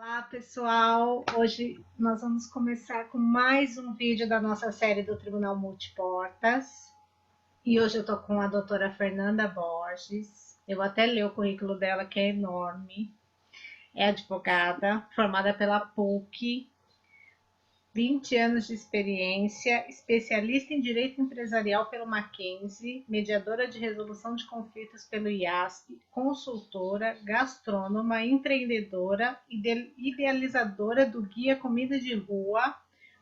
Olá, pessoal! Hoje nós vamos começar com mais um vídeo da nossa série do Tribunal Multiportas. E hoje eu tô com a doutora Fernanda Borges. Eu vou até ler o currículo dela, que é enorme. É advogada, formada pela PUC, 20 anos de experiência, especialista em direito empresarial pelo Mackenzie, mediadora de resolução de conflitos pelo IASP, consultora, gastrônoma, empreendedora, idealizadora do Guia Comida de Rua,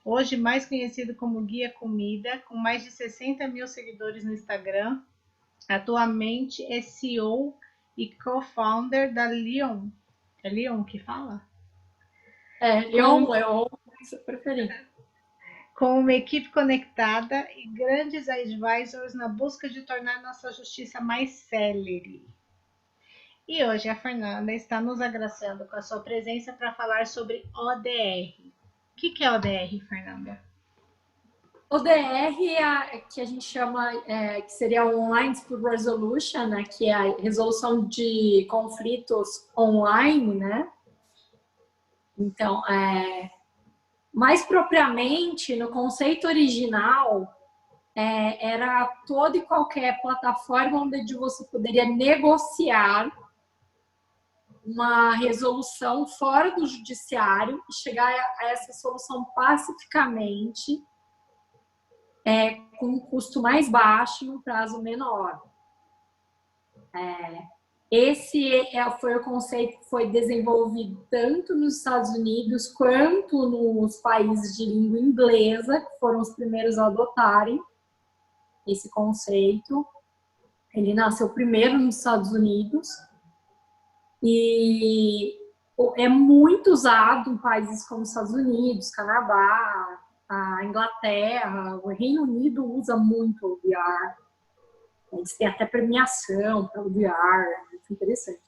hoje mais conhecido como Guia Comida, com mais de 60 mil seguidores no Instagram. Atualmente é CEO e co-founder da Leon. É Leon que fala? Leon, Leon, se preferir. Com uma equipe conectada e grandes advisors na busca de tornar nossa justiça mais célere. E hoje a Fernanda está nos agraciando com a sua presença para falar sobre ODR. O que é ODR, Fernanda? ODR que a gente chama, que seria Online Dispute Resolution, né, que é a resolução de conflitos online, né? Então, mais propriamente, no conceito original, era toda e qualquer plataforma onde você poderia negociar uma resolução fora do judiciário e chegar a essa solução pacificamente, com um custo mais baixo e um prazo menor. Esse foi o conceito que foi desenvolvido tanto nos Estados Unidos quanto nos países de língua inglesa, que foram os primeiros a adotarem esse conceito. Ele nasceu primeiro nos Estados Unidos e é muito usado em países como os Estados Unidos, Canadá, a Inglaterra, o Reino Unido usa muito o VR. Eles têm até premiação para o VR, muito interessante.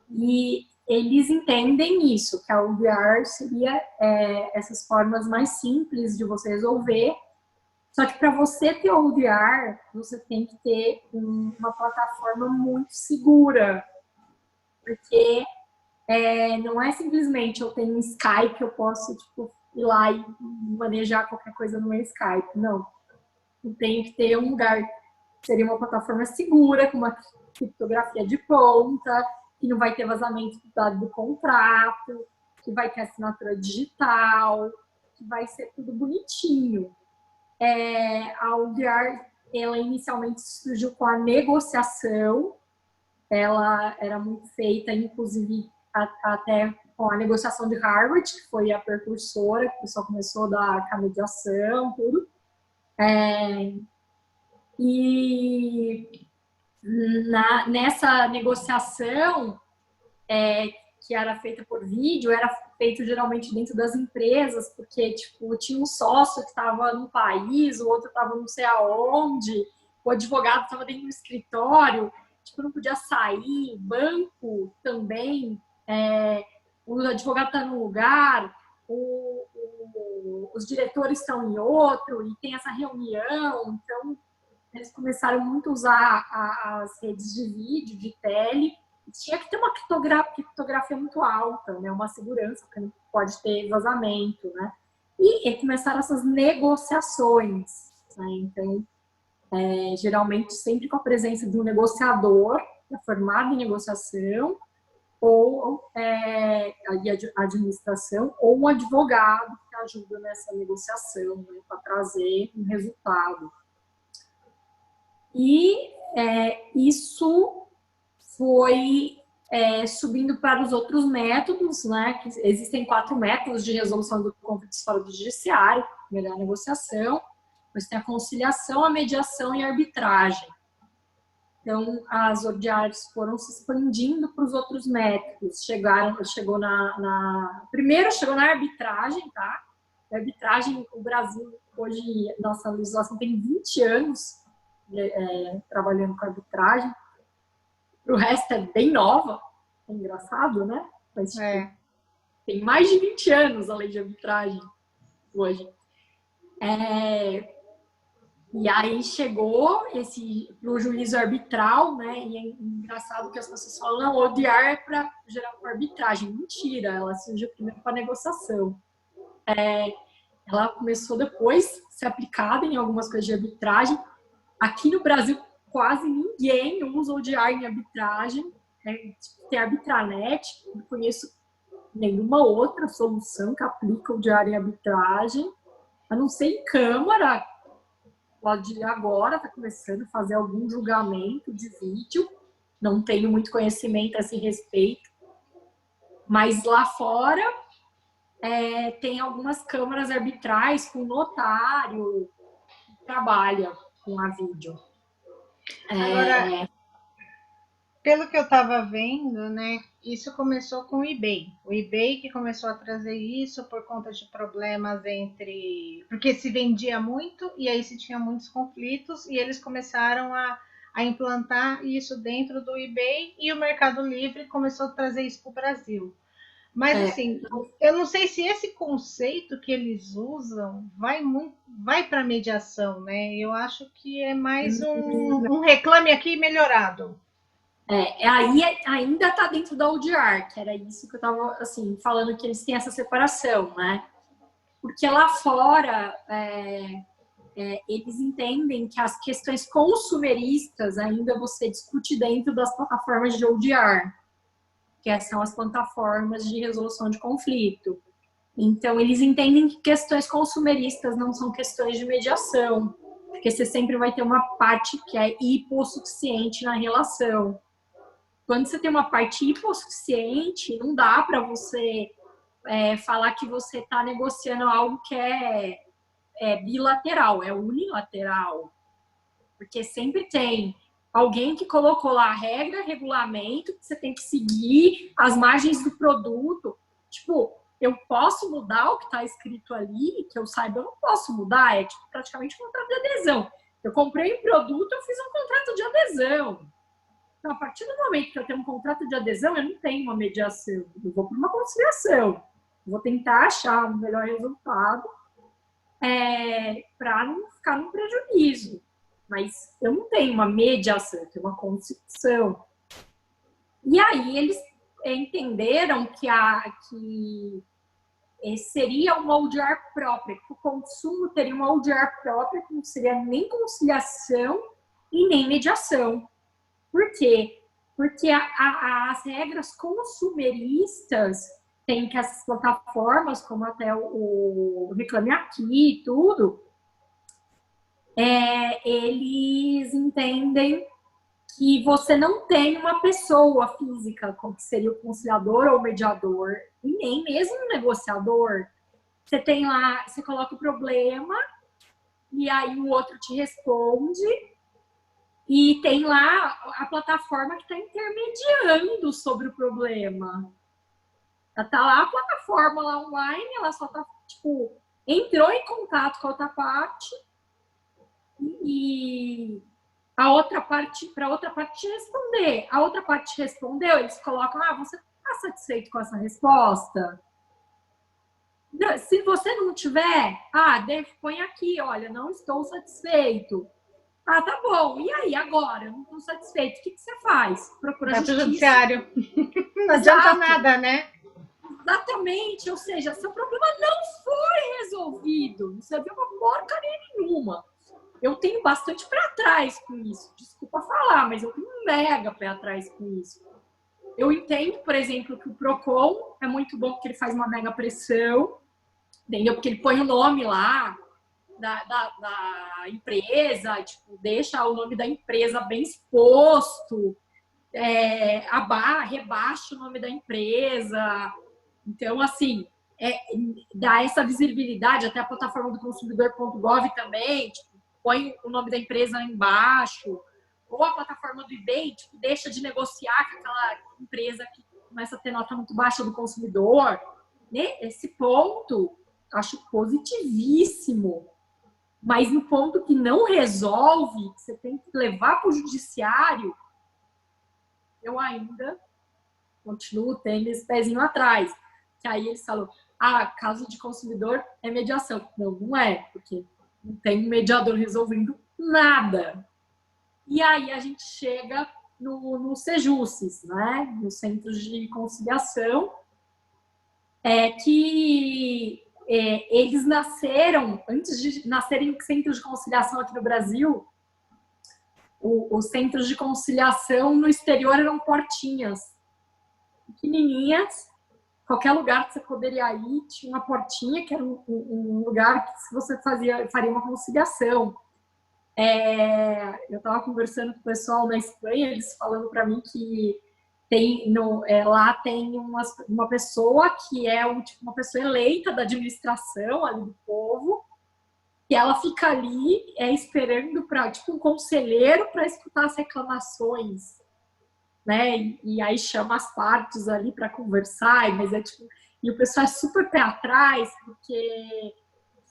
E eles entendem isso, que a ODR seria essas formas mais simples de você resolver. Só que para você ter ODR, você tem que ter uma plataforma muito segura, porque não é simplesmente eu tenho um Skype, eu posso ir lá e manejar qualquer coisa no meu Skype. Não. Eu tenho que ter um lugar, seria uma plataforma segura, com uma criptografia de ponta, que não vai ter vazamento do dado do contrato, que vai ter assinatura digital, que vai ser tudo bonitinho. A UDR, ela inicialmente surgiu com a negociação, ela era muito feita, inclusive, até com a negociação de Harvard, que foi a precursora, que o pessoal começou com a mediação, tudo. E nessa negociação, que era feita por vídeo, era feito geralmente dentro das empresas, porque tinha um sócio que estava num país, o outro estava não sei aonde, o advogado estava dentro do escritório, não podia sair, banco também, o advogado está num lugar, os diretores estão em outro, e tem essa reunião, então eles começaram muito a usar as redes de vídeo, de tele. Tinha que ter uma criptografia muito alta, né? Uma segurança, porque não pode ter vazamento, né? E começaram essas negociações, né? Então, geralmente sempre com a presença de um negociador, formado em negociação, ou a administração, ou um advogado que ajuda nessa negociação, né? Para trazer um resultado. E isso foi subindo para os outros métodos, né? Que existem 4 métodos de resolução do conflito fora do judiciário: primeiro, a negociação, depois tem a conciliação, a mediação e a arbitragem. Então, as ODRs foram se expandindo para os outros métodos. Primeiro chegou na arbitragem, tá? A arbitragem, o Brasil, hoje, nossa legislação tem 20 anos trabalhando com arbitragem. O resto é bem nova, é engraçado, né? Mas tem mais de 20 anos a lei de arbitragem hoje. E aí chegou o juízo arbitral, né? E é engraçado que as pessoas falam, não, odiar é para gerar uma arbitragem. Mentira, ela surgiu primeiro para negociação. Ela começou depois a ser aplicada em algumas coisas de arbitragem. Aqui no Brasil, quase ninguém usa odiar em arbitragem. Né? Tem a Arbitranet, não conheço nenhuma outra solução que aplica odiar em arbitragem. A não ser em Câmara, pode agora está começando a fazer algum julgamento de vídeo. Não tenho muito conhecimento a esse respeito. Mas lá fora tem algumas câmaras arbitrais com notário que trabalha com a vídeo. Agora, pelo que eu estava vendo, né, isso começou com o eBay. O eBay que começou a trazer isso por conta de problemas entre... Porque se vendia muito e aí se tinha muitos conflitos e eles começaram a implantar isso dentro do eBay e o Mercado Livre começou a trazer isso para o Brasil. Mas assim, eu não sei se esse conceito que eles usam vai para mediação, né? Eu acho que é mais um reclame aqui melhorado. Aí ainda está dentro da ODR, que era isso que eu estava assim, falando, que eles têm essa separação, né? Porque lá fora eles entendem que as questões consumeristas ainda você discute dentro das plataformas de ODR, que são as plataformas de resolução de conflito. Então, eles entendem que questões consumeristas não são questões de mediação, porque você sempre vai ter uma parte que é hipossuficiente na relação. Quando você tem uma parte hipossuficiente, não dá para você falar que você está negociando algo que é bilateral, é unilateral. Porque sempre tem alguém que colocou lá a regra, regulamento, que você tem que seguir, as margens do produto. Tipo, eu posso mudar o que está escrito ali, que eu saiba, eu não posso mudar, é tipo, praticamente um contrato de adesão. Eu comprei um produto, eu fiz um contrato de adesão. Então, a partir do momento que eu tenho um contrato de adesão, eu não tenho uma mediação, eu vou para uma conciliação. Eu vou tentar achar um melhor resultado para não ficar num prejuízo. Mas eu não tenho uma mediação, eu tenho uma conciliação. E aí eles entenderam que seria uma ODR própria, que o consumo teria uma ODR própria, que não seria nem conciliação e nem mediação. Por quê? Porque as regras consumeristas tem que essas plataformas, como até o Reclame Aqui e tudo, eles entendem que você não tem uma pessoa física, como seria o conciliador ou o mediador, e nem mesmo um negociador. Você tem lá, você coloca o problema, e aí o outro te responde, e tem lá a plataforma que está intermediando sobre o problema. Tá lá a plataforma lá online, ela só tá, tipo, entrou em contato com a outra parte e a outra parte, para a outra parte te responder. A outra parte te respondeu, eles colocam, você tá satisfeito com essa resposta? Se você não tiver, põe aqui, olha, não estou satisfeito. Tá bom. E aí, agora? Eu não estou satisfeito. O que você faz? Procura justiça. Judiciário. Não adianta nada, né? Exatamente. Ou seja, seu problema não foi resolvido. Não serviu uma porcaria nenhuma. Eu tenho bastante pé atrás com isso. Desculpa falar, mas eu tenho um mega pé atrás com isso. Eu entendo, por exemplo, que o Procon é muito bom porque ele faz uma mega pressão, entendeu? Porque ele põe o nome lá da empresa, tipo, deixa o nome da empresa bem exposto, rebaixa o nome da empresa. Então, assim, dá essa visibilidade, até a plataforma do consumidor.gov também, tipo, põe o nome da empresa embaixo, ou a plataforma do eBay, tipo, deixa de negociar com aquela empresa que começa a ter nota muito baixa do consumidor. Esse ponto, acho positivíssimo. Mas no ponto que não resolve, que você tem que levar para o judiciário, eu ainda continuo tendo esse pezinho atrás. Que aí eles falam, caso de consumidor é mediação. Não é, porque não tem um mediador resolvendo nada. E aí a gente chega no Sejusces, né? Nos centros de conciliação, eles nasceram, antes de nascerem centros de conciliação aqui no Brasil, os centros de conciliação no exterior eram portinhas pequenininhas. Qualquer lugar que você poderia ir tinha uma portinha, que era um lugar que você faria uma conciliação. Eu estava conversando com o pessoal na Espanha, eles falando para mim que lá tem uma pessoa que é uma pessoa eleita da administração ali do povo, e ela fica ali esperando para um conselheiro para escutar as reclamações, né? E aí chama as partes ali para conversar, mas e o pessoal é super pé atrás, porque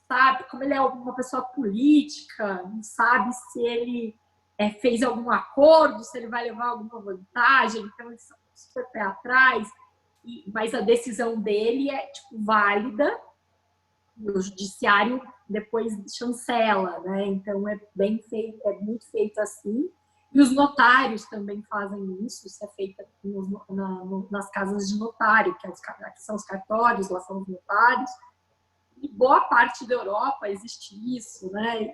sabe, como ele é uma pessoa política, não sabe se ele fez algum acordo, se ele vai levar alguma vantagem, então eles são super pé atrás, mas a decisão dele é válida, e o judiciário depois chancela, né? Então é bem feito, é muito feito assim. E os notários também fazem isso é feito nas casas de notário, que são os cartórios, lá são os notários. E boa parte da Europa existe isso, né?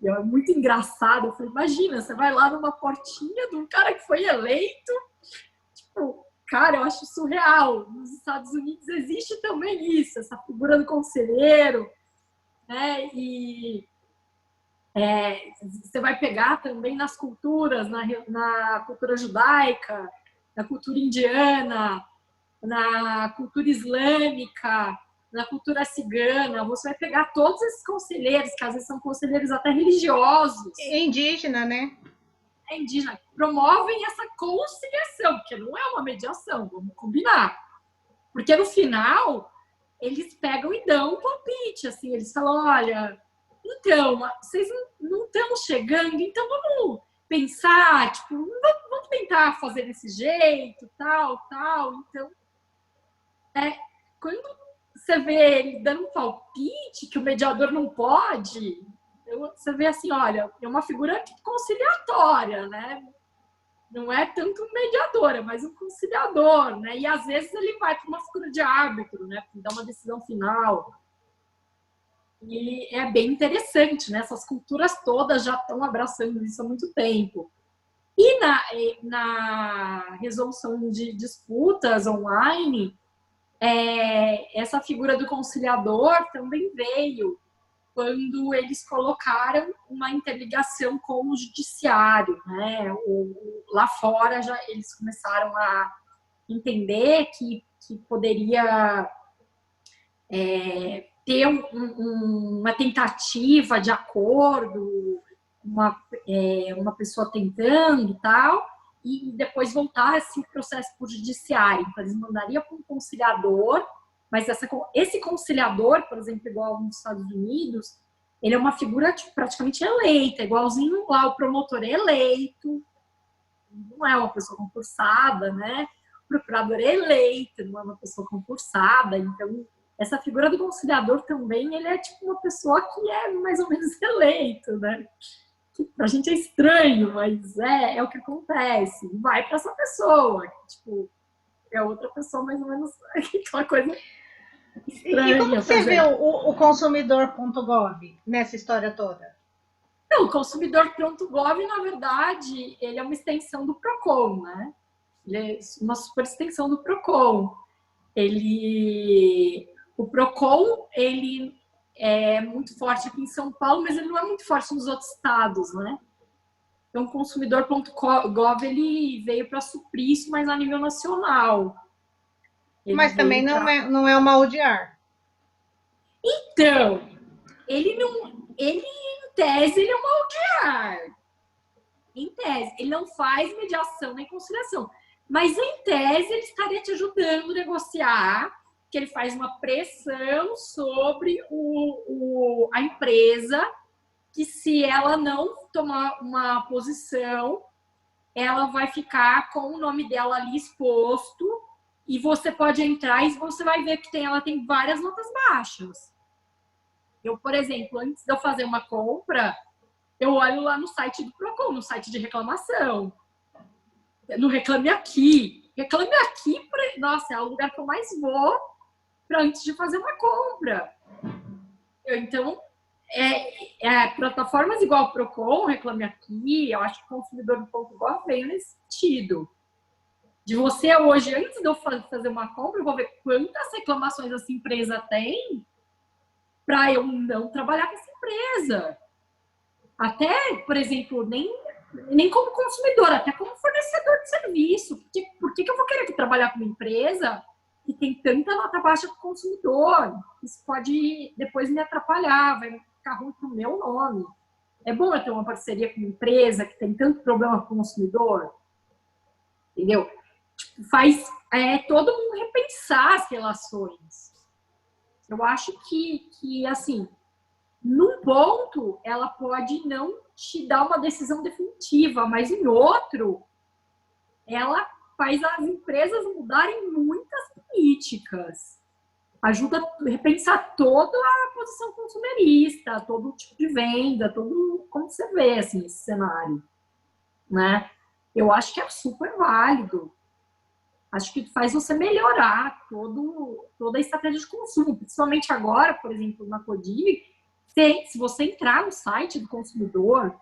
E é muito engraçado. Eu falei, imagina, você vai lá numa portinha de um cara que foi eleito. Cara, eu acho surreal. Nos Estados Unidos existe também isso, essa figura do conselheiro, né? E você vai pegar também nas culturas, na cultura judaica, na cultura indiana, na cultura islâmica, na cultura cigana, você vai pegar todos esses conselheiros, que às vezes são conselheiros até religiosos. É indígena, né? É indígena. Promovem essa conciliação, porque não é uma mediação, vamos combinar. Porque no final, eles pegam e dão um palpite, assim, eles falam, olha, então, vocês não estão chegando, então vamos pensar, vamos tentar fazer desse jeito, tal. Então, quando você vê ele dando um palpite que o mediador não pode, você vê assim, olha, é uma figura conciliatória, né? Não é tanto um mediador, é mais um conciliador, né? E às vezes ele vai para uma figura de árbitro, né? Para dar uma decisão final. E é bem interessante, né? Essas culturas todas já estão abraçando isso há muito tempo. E na resolução de disputas online, essa figura do conciliador também veio quando eles colocaram uma interligação com o judiciário, né? Lá fora eles começaram a entender que poderia ter uma tentativa de acordo, uma pessoa tentando e tal, e depois voltar esse processo para o judiciário. Então, eles mandariam para um conciliador, mas esse conciliador, por exemplo, igual nos Estados Unidos, ele é uma figura praticamente eleita, igualzinho lá o promotor é eleito, não é uma pessoa concursada, né? O procurador é eleito, não é uma pessoa concursada, então essa figura do conciliador também, ele é uma pessoa que é mais ou menos eleito, né? Que pra gente é estranho, mas é o que acontece. Vai para essa pessoa, é outra pessoa mais ou menos aquela coisa estranha. E como você vê o consumidor.gov nessa história toda? Não, o consumidor.gov, na verdade, ele é uma extensão do PROCON, né? Ele é uma super extensão do PROCON. O PROCON, ele é muito forte aqui em São Paulo, mas ele não é muito forte nos outros estados, né? Então, o consumidor.gov, ele veio para suprir isso, mas a nível nacional. Mas também não é uma ODR. Então, ele em tese, ele é uma ODR. Em tese, ele não faz mediação nem conciliação. Mas, em tese, ele estaria te ajudando a negociar, que ele faz uma pressão sobre a empresa, que se ela não tomar uma posição, ela vai ficar com o nome dela ali exposto, e você pode entrar e você vai ver que ela tem várias notas baixas. Eu, por exemplo, antes de eu fazer uma compra, eu olho lá no site do Procon, no site de reclamação. No Reclame Aqui. Reclame Aqui, nossa, é o lugar que eu mais vou para antes de fazer uma compra. Então, plataformas igual o Procon, Reclame Aqui, eu acho que o consumidor.gov veio nesse sentido. De você hoje, antes de eu fazer uma compra, eu vou ver quantas reclamações essa empresa tem para eu não trabalhar com essa empresa. Até, por exemplo, nem como consumidor, até como fornecedor de serviço. Por que eu vou querer trabalhar com uma empresa que tem tanta nota baixa para o consumidor? Isso pode depois me atrapalhar, vai ficar ruim para o meu nome. É bom eu ter uma parceria com uma empresa que tem tanto problema com o consumidor? Entendeu? Tipo, faz todo mundo repensar as relações. Eu acho que assim, num ponto, ela pode não te dar uma decisão definitiva, mas em outro, ela faz as empresas mudarem muitas políticas. Ajuda a repensar toda a posição consumerista, todo tipo de venda, todo como você vê assim, esse cenário, né? Eu acho que é super válido. Acho que faz você melhorar toda a estratégia de consumo, principalmente agora, por exemplo, na Codiv. Se você entrar no site do consumidor,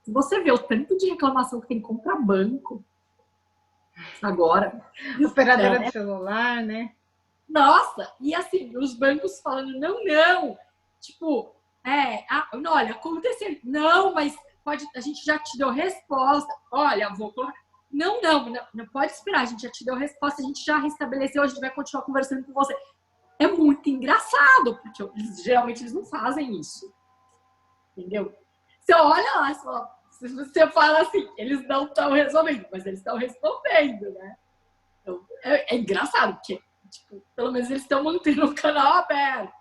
se você vê o tanto de reclamação que tem contra banco agora. Operadora de celular, né? Nossa, e assim, os bancos falando, não. Tipo, olha, aconteceu. Não, mas a gente já te deu resposta. Olha, vou colocar. Não pode esperar, a gente já te deu resposta, a gente já restabeleceu, a gente vai continuar conversando com você. É muito engraçado, porque geralmente eles não fazem isso. Entendeu? Você olha lá, você fala assim, eles não estão resolvendo, mas eles estão respondendo, né? Então, é engraçado, porque tipo, pelo menos eles estão mantendo o canal aberto.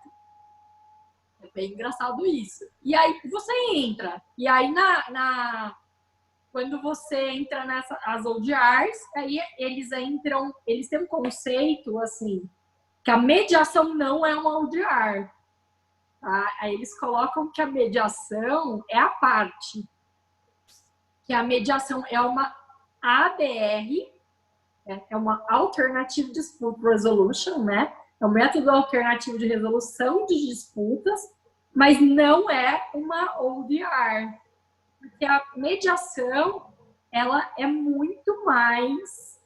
É bem engraçado isso. E aí você entra, e aí quando você entra as ODRs, aí eles têm um conceito assim, que a mediação não é uma ODR. Tá? Aí eles colocam que a mediação é a parte. Que a mediação é uma ADR, é uma Alternative Dispute Resolution, né? É um método alternativo de resolução de disputas, mas não é uma ODR. Porque a mediação, ela é muito mais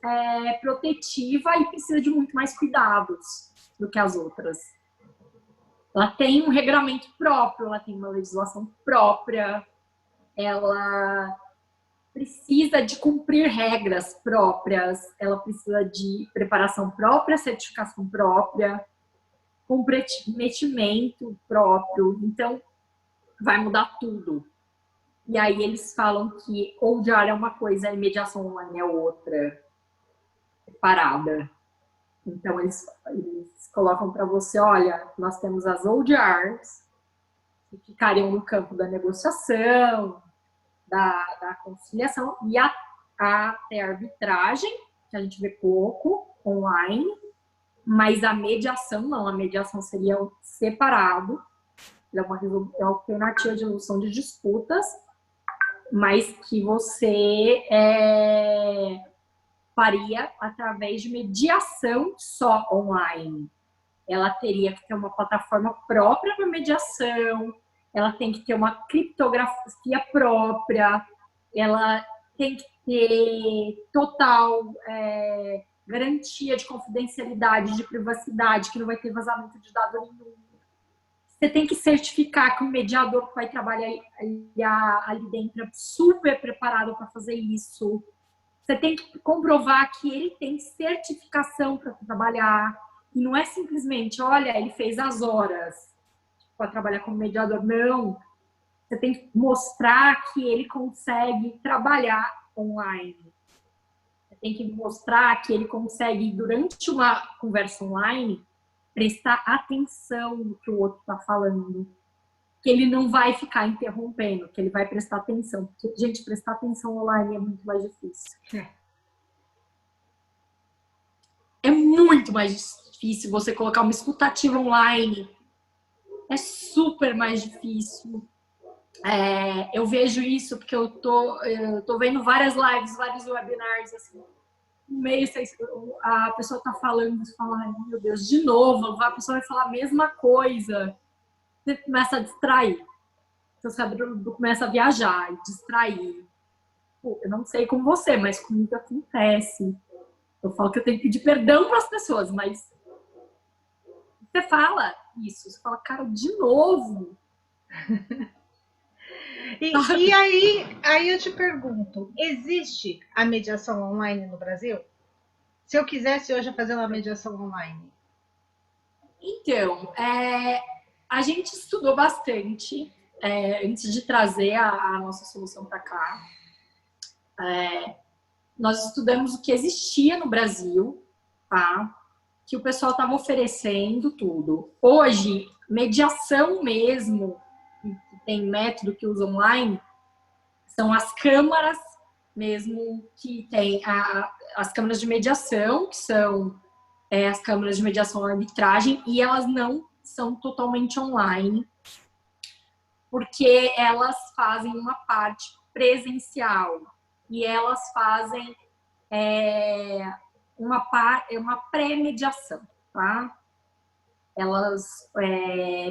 protetiva e precisa de muito mais cuidados do que as outras. Ela tem um regramento próprio, ela tem uma legislação própria, ela precisa de cumprir regras próprias, ela precisa de preparação própria, certificação própria, comprometimento próprio. Então, vai mudar tudo. E aí eles falam que ODR é uma coisa e mediação online é outra, separada. Então, eles colocam para você, olha, nós temos as ODRs, que ficariam no campo da negociação, da conciliação, e até a arbitragem, que a gente vê pouco, online, mas a mediação não, a mediação seria separado, é uma alternativa de resolução de disputas, mas que você faria através de mediação só online. Ela teria que ter uma plataforma própria para mediação, ela tem que ter uma criptografia própria, ela tem que ter total garantia de confidencialidade, de privacidade, que não vai ter vazamento de dado nenhum. Você tem que certificar que o mediador que vai trabalhar ali dentro é super preparado para fazer isso. Você tem que comprovar que ele tem certificação para trabalhar. E não é simplesmente, olha, ele fez as horas para trabalhar como mediador. Não. Você tem que mostrar que ele consegue trabalhar online. Você tem que mostrar que ele consegue, durante uma conversa online, prestar atenção no que o outro está falando. Que ele não vai ficar interrompendo, que ele vai prestar atenção. Porque, gente, prestar atenção online é muito mais difícil. É muito mais difícil você colocar uma escutativa online. É super mais difícil. Eu vejo isso porque eu tô vendo várias lives, vários webinars, assim, no meio, a pessoa tá falando, você fala, ai, meu Deus, de novo, a pessoa vai falar a mesma coisa, você começa a distrair, seu cérebro começa a viajar e distrair. Pô, eu não sei como você, mas comigo acontece. Eu falo que eu tenho que pedir perdão para as pessoas, mas você fala isso, você fala, cara, de novo. E aí eu te pergunto, existe a mediação online no Brasil? Se eu quisesse hoje fazer uma mediação online. Então, a gente estudou bastante antes de trazer a nossa solução para cá. Nós estudamos o que existia no Brasil, tá? Que o pessoal estava oferecendo tudo. Hoje, mediação mesmo, que tem método que usa online, são as câmaras mesmo que tem as câmaras de mediação, que são as câmaras de mediação e arbitragem, e elas não são totalmente online, porque elas fazem uma parte presencial e elas fazem uma pré-mediação, tá? Elas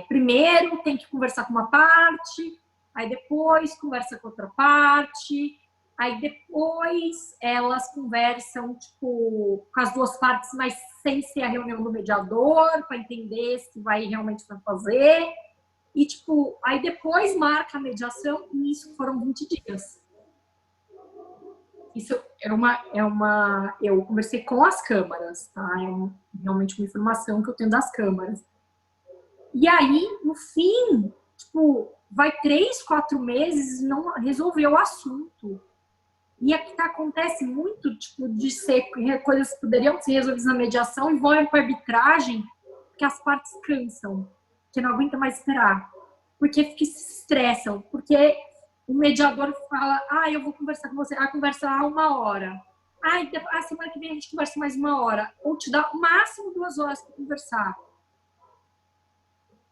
primeiro tem que conversar com uma parte, aí depois conversa com outra parte, aí depois elas conversam tipo, com as duas partes, mas sem ser a reunião do mediador, para entender se vai realmente fazer. E tipo, aí depois marca a mediação, e isso foram 20 dias. Isso eu conversei com as câmaras, tá? Realmente uma informação que eu tenho das câmaras. E aí, no fim, tipo, vai 3, 4 meses e não resolveu o assunto. E aqui acontece muito, tipo, de ser coisas que poderiam ser resolvidas na mediação e vão para arbitragem, porque as partes cansam, que não aguentam mais esperar. Porque se estressam, porque o mediador fala, eu vou conversar com você, conversar 1 hora. A semana que vem a gente conversa mais 1 hora. Ou te dá o máximo 2 horas para conversar.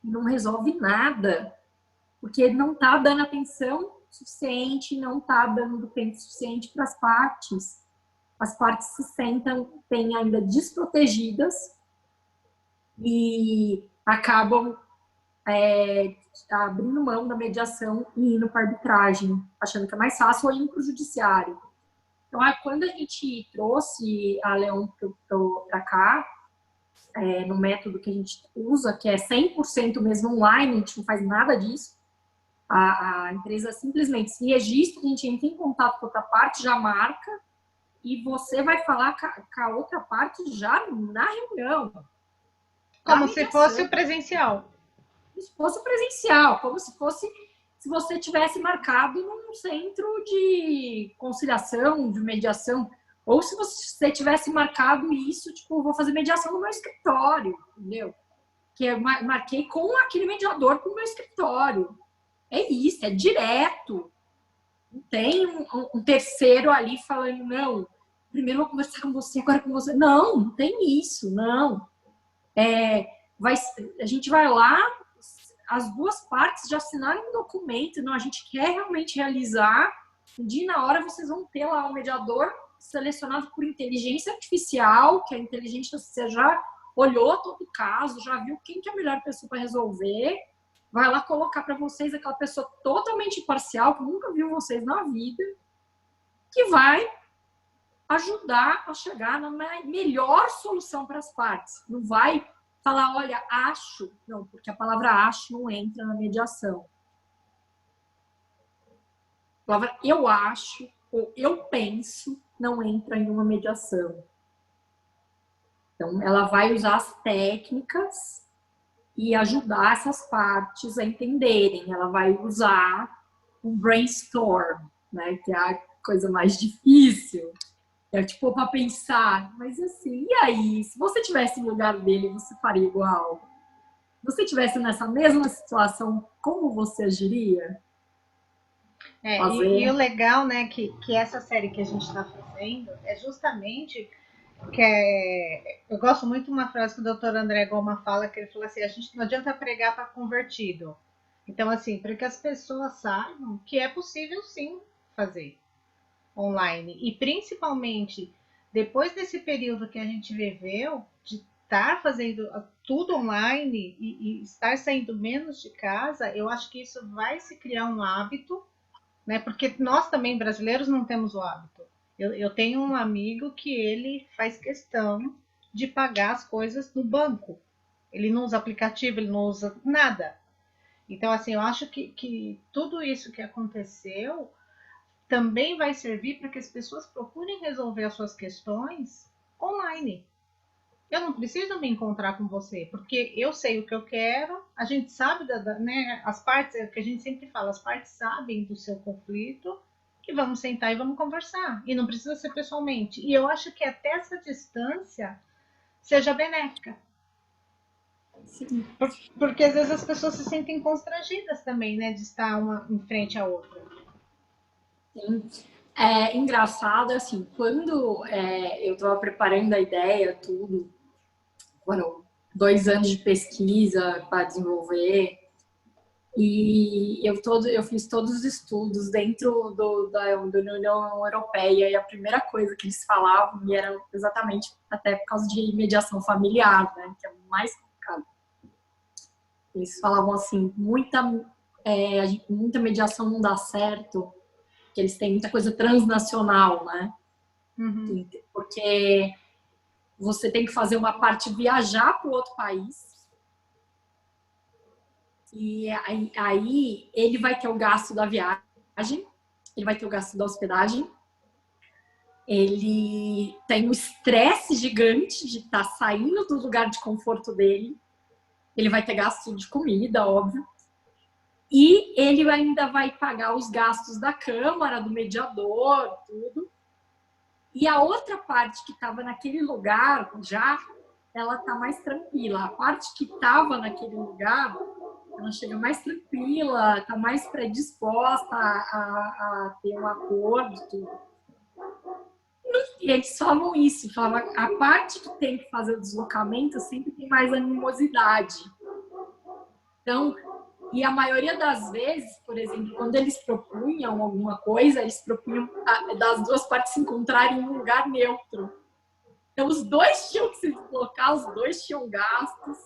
E não resolve nada. Porque não está dando atenção suficiente, não está dando tempo suficiente para as partes. As partes se sentem ainda desprotegidas e acabam abrindo mão da mediação e indo para a arbitragem, achando que é mais fácil, ou indo para o judiciário. Então, quando a gente trouxe a Leon para cá, no método que a gente usa, que é 100% mesmo online, a gente não faz nada disso, a empresa simplesmente se registra, a gente entra em contato com outra parte, já marca, e você vai falar com a outra parte já na reunião. Como se fosse o presencial. Como se fosse o presencial, como se fosse se você tivesse marcado num centro de conciliação, de mediação, ou se você tivesse marcado isso, tipo, vou fazer mediação no meu escritório, entendeu? Que eu marquei com aquele mediador pro meu escritório. É isso, é direto. Não tem um terceiro ali falando, não, primeiro eu vou conversar com você, agora com você. Não, não tem isso, não. A gente vai lá, as duas partes já assinaram um documento, não, a gente quer realmente realizar, um dia na hora vocês vão ter lá um mediador selecionado por inteligência artificial, que a inteligência artificial já olhou todo o caso, já viu quem que é a melhor pessoa para resolver, vai lá colocar para vocês aquela pessoa totalmente imparcial, que nunca viu vocês na vida, que vai ajudar a chegar na melhor solução para as partes. Não vai falar, olha, acho. Não, porque a palavra acho não entra na mediação. A palavra eu acho ou eu penso não entra em uma mediação. Então, ela vai usar as técnicas e ajudar essas partes a entenderem. Ela vai usar um brainstorm, né, que é a coisa mais difícil. É tipo para pensar, mas assim, e aí? Se você tivesse no lugar dele, você faria igual? Se você tivesse nessa mesma situação, como você agiria? E o legal, né, que essa série que a gente está fazendo é justamente eu gosto muito de uma frase que o Dr. André Goma fala, que ele falou assim, a gente não adianta pregar para convertido, Então, assim, para que as pessoas saibam que é possível sim fazer online. E principalmente depois desse período que a gente viveu, de estar fazendo tudo online e estar saindo menos de casa, eu acho que isso vai se criar um hábito, né? Porque nós também, brasileiros, não temos o hábito. Eu tenho um amigo que ele faz questão de pagar as coisas no banco. Ele não usa aplicativo, ele não usa nada. Então, assim, eu acho que tudo isso que aconteceu também vai servir para que as pessoas procurem resolver as suas questões online. Eu não preciso me encontrar com você, porque eu sei o que eu quero, a gente sabe, né, as partes, é o que a gente sempre fala, as partes sabem do seu conflito, e vamos sentar e vamos conversar. E não precisa ser pessoalmente. E eu acho que até essa distância seja benéfica. Sim. Porque às vezes as pessoas se sentem constrangidas também, né, de estar uma em frente à outra. Sim. É engraçado, assim, quando eu estava preparando a ideia, tudo, foram 2 anos de pesquisa para desenvolver, e eu fiz todos os estudos dentro da União Europeia, e a primeira coisa que eles falavam, e era exatamente até por causa de mediação familiar, né, que é o mais complicado. Eles falavam assim, muita mediação não dá certo, que eles têm muita coisa transnacional, né? Uhum. Porque você tem que fazer uma parte viajar para o outro país, e aí ele vai ter o gasto da viagem, ele vai ter o gasto da hospedagem, ele tem o estresse gigante de estar saindo do lugar de conforto dele, ele vai ter gasto de comida, óbvio, e ele ainda vai pagar os gastos da Câmara, do mediador, tudo. E a outra parte que estava naquele lugar já, ela está mais tranquila. A parte que estava naquele lugar, ela chega mais tranquila, está mais predisposta a ter um acordo, tudo. E eles falam isso, falam, a parte que tem que fazer o deslocamento sempre tem mais animosidade. Então, e a maioria das vezes, por exemplo, quando eles propunham alguma coisa, eles propunham das duas partes se encontrarem em um lugar neutro. Então, os dois tinham que se deslocar, os dois tinham gastos.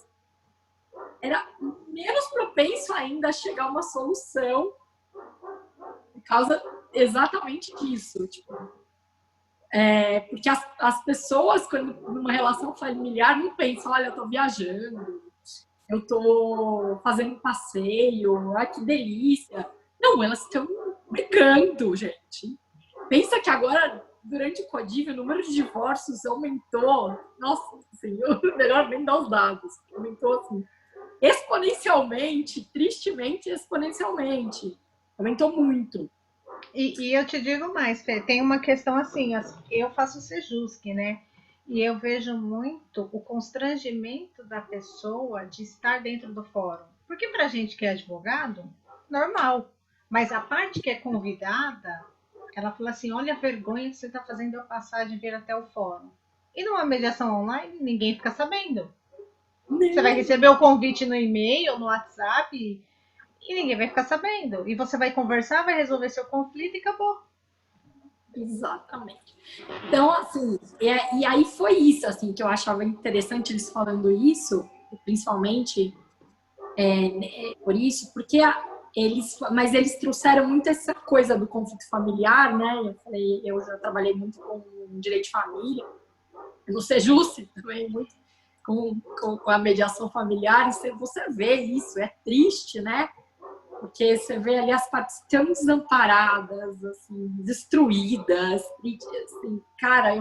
Era menos propenso ainda a chegar a uma solução por causa exatamente disso. Tipo, porque as pessoas, quando numa relação familiar, não pensam, olha, eu tô viajando, eu tô fazendo passeio, ai que delícia. Não, elas estão brigando, gente. Pensa que agora, durante o Covid, o número de divórcios aumentou. Nossa Senhora, melhor nem dar os dados. Aumentou assim, exponencialmente, tristemente exponencialmente. Aumentou muito. E eu te digo mais, Fê, tem uma questão assim, eu faço Sejusc, né? E eu vejo muito o constrangimento da pessoa de estar dentro do fórum. Porque pra gente que é advogado, normal. Mas a parte que é convidada, ela fala assim, olha a vergonha que você está fazendo eu passar de vir até o fórum. E numa mediação online, ninguém fica sabendo. Você vai receber o convite no e-mail, no WhatsApp, e ninguém vai ficar sabendo. E você vai conversar, vai resolver seu conflito e acabou. Exatamente. Então, assim, e aí foi isso, assim, que eu achava interessante eles falando isso, principalmente por isso, porque mas eles trouxeram muito essa coisa do conflito familiar, né? Eu já trabalhei muito com direito de família, no Sejusc também, muito com a mediação familiar, e você vê isso, é triste, né? Porque você vê ali as partes tão desamparadas, assim, destruídas, assim, cara,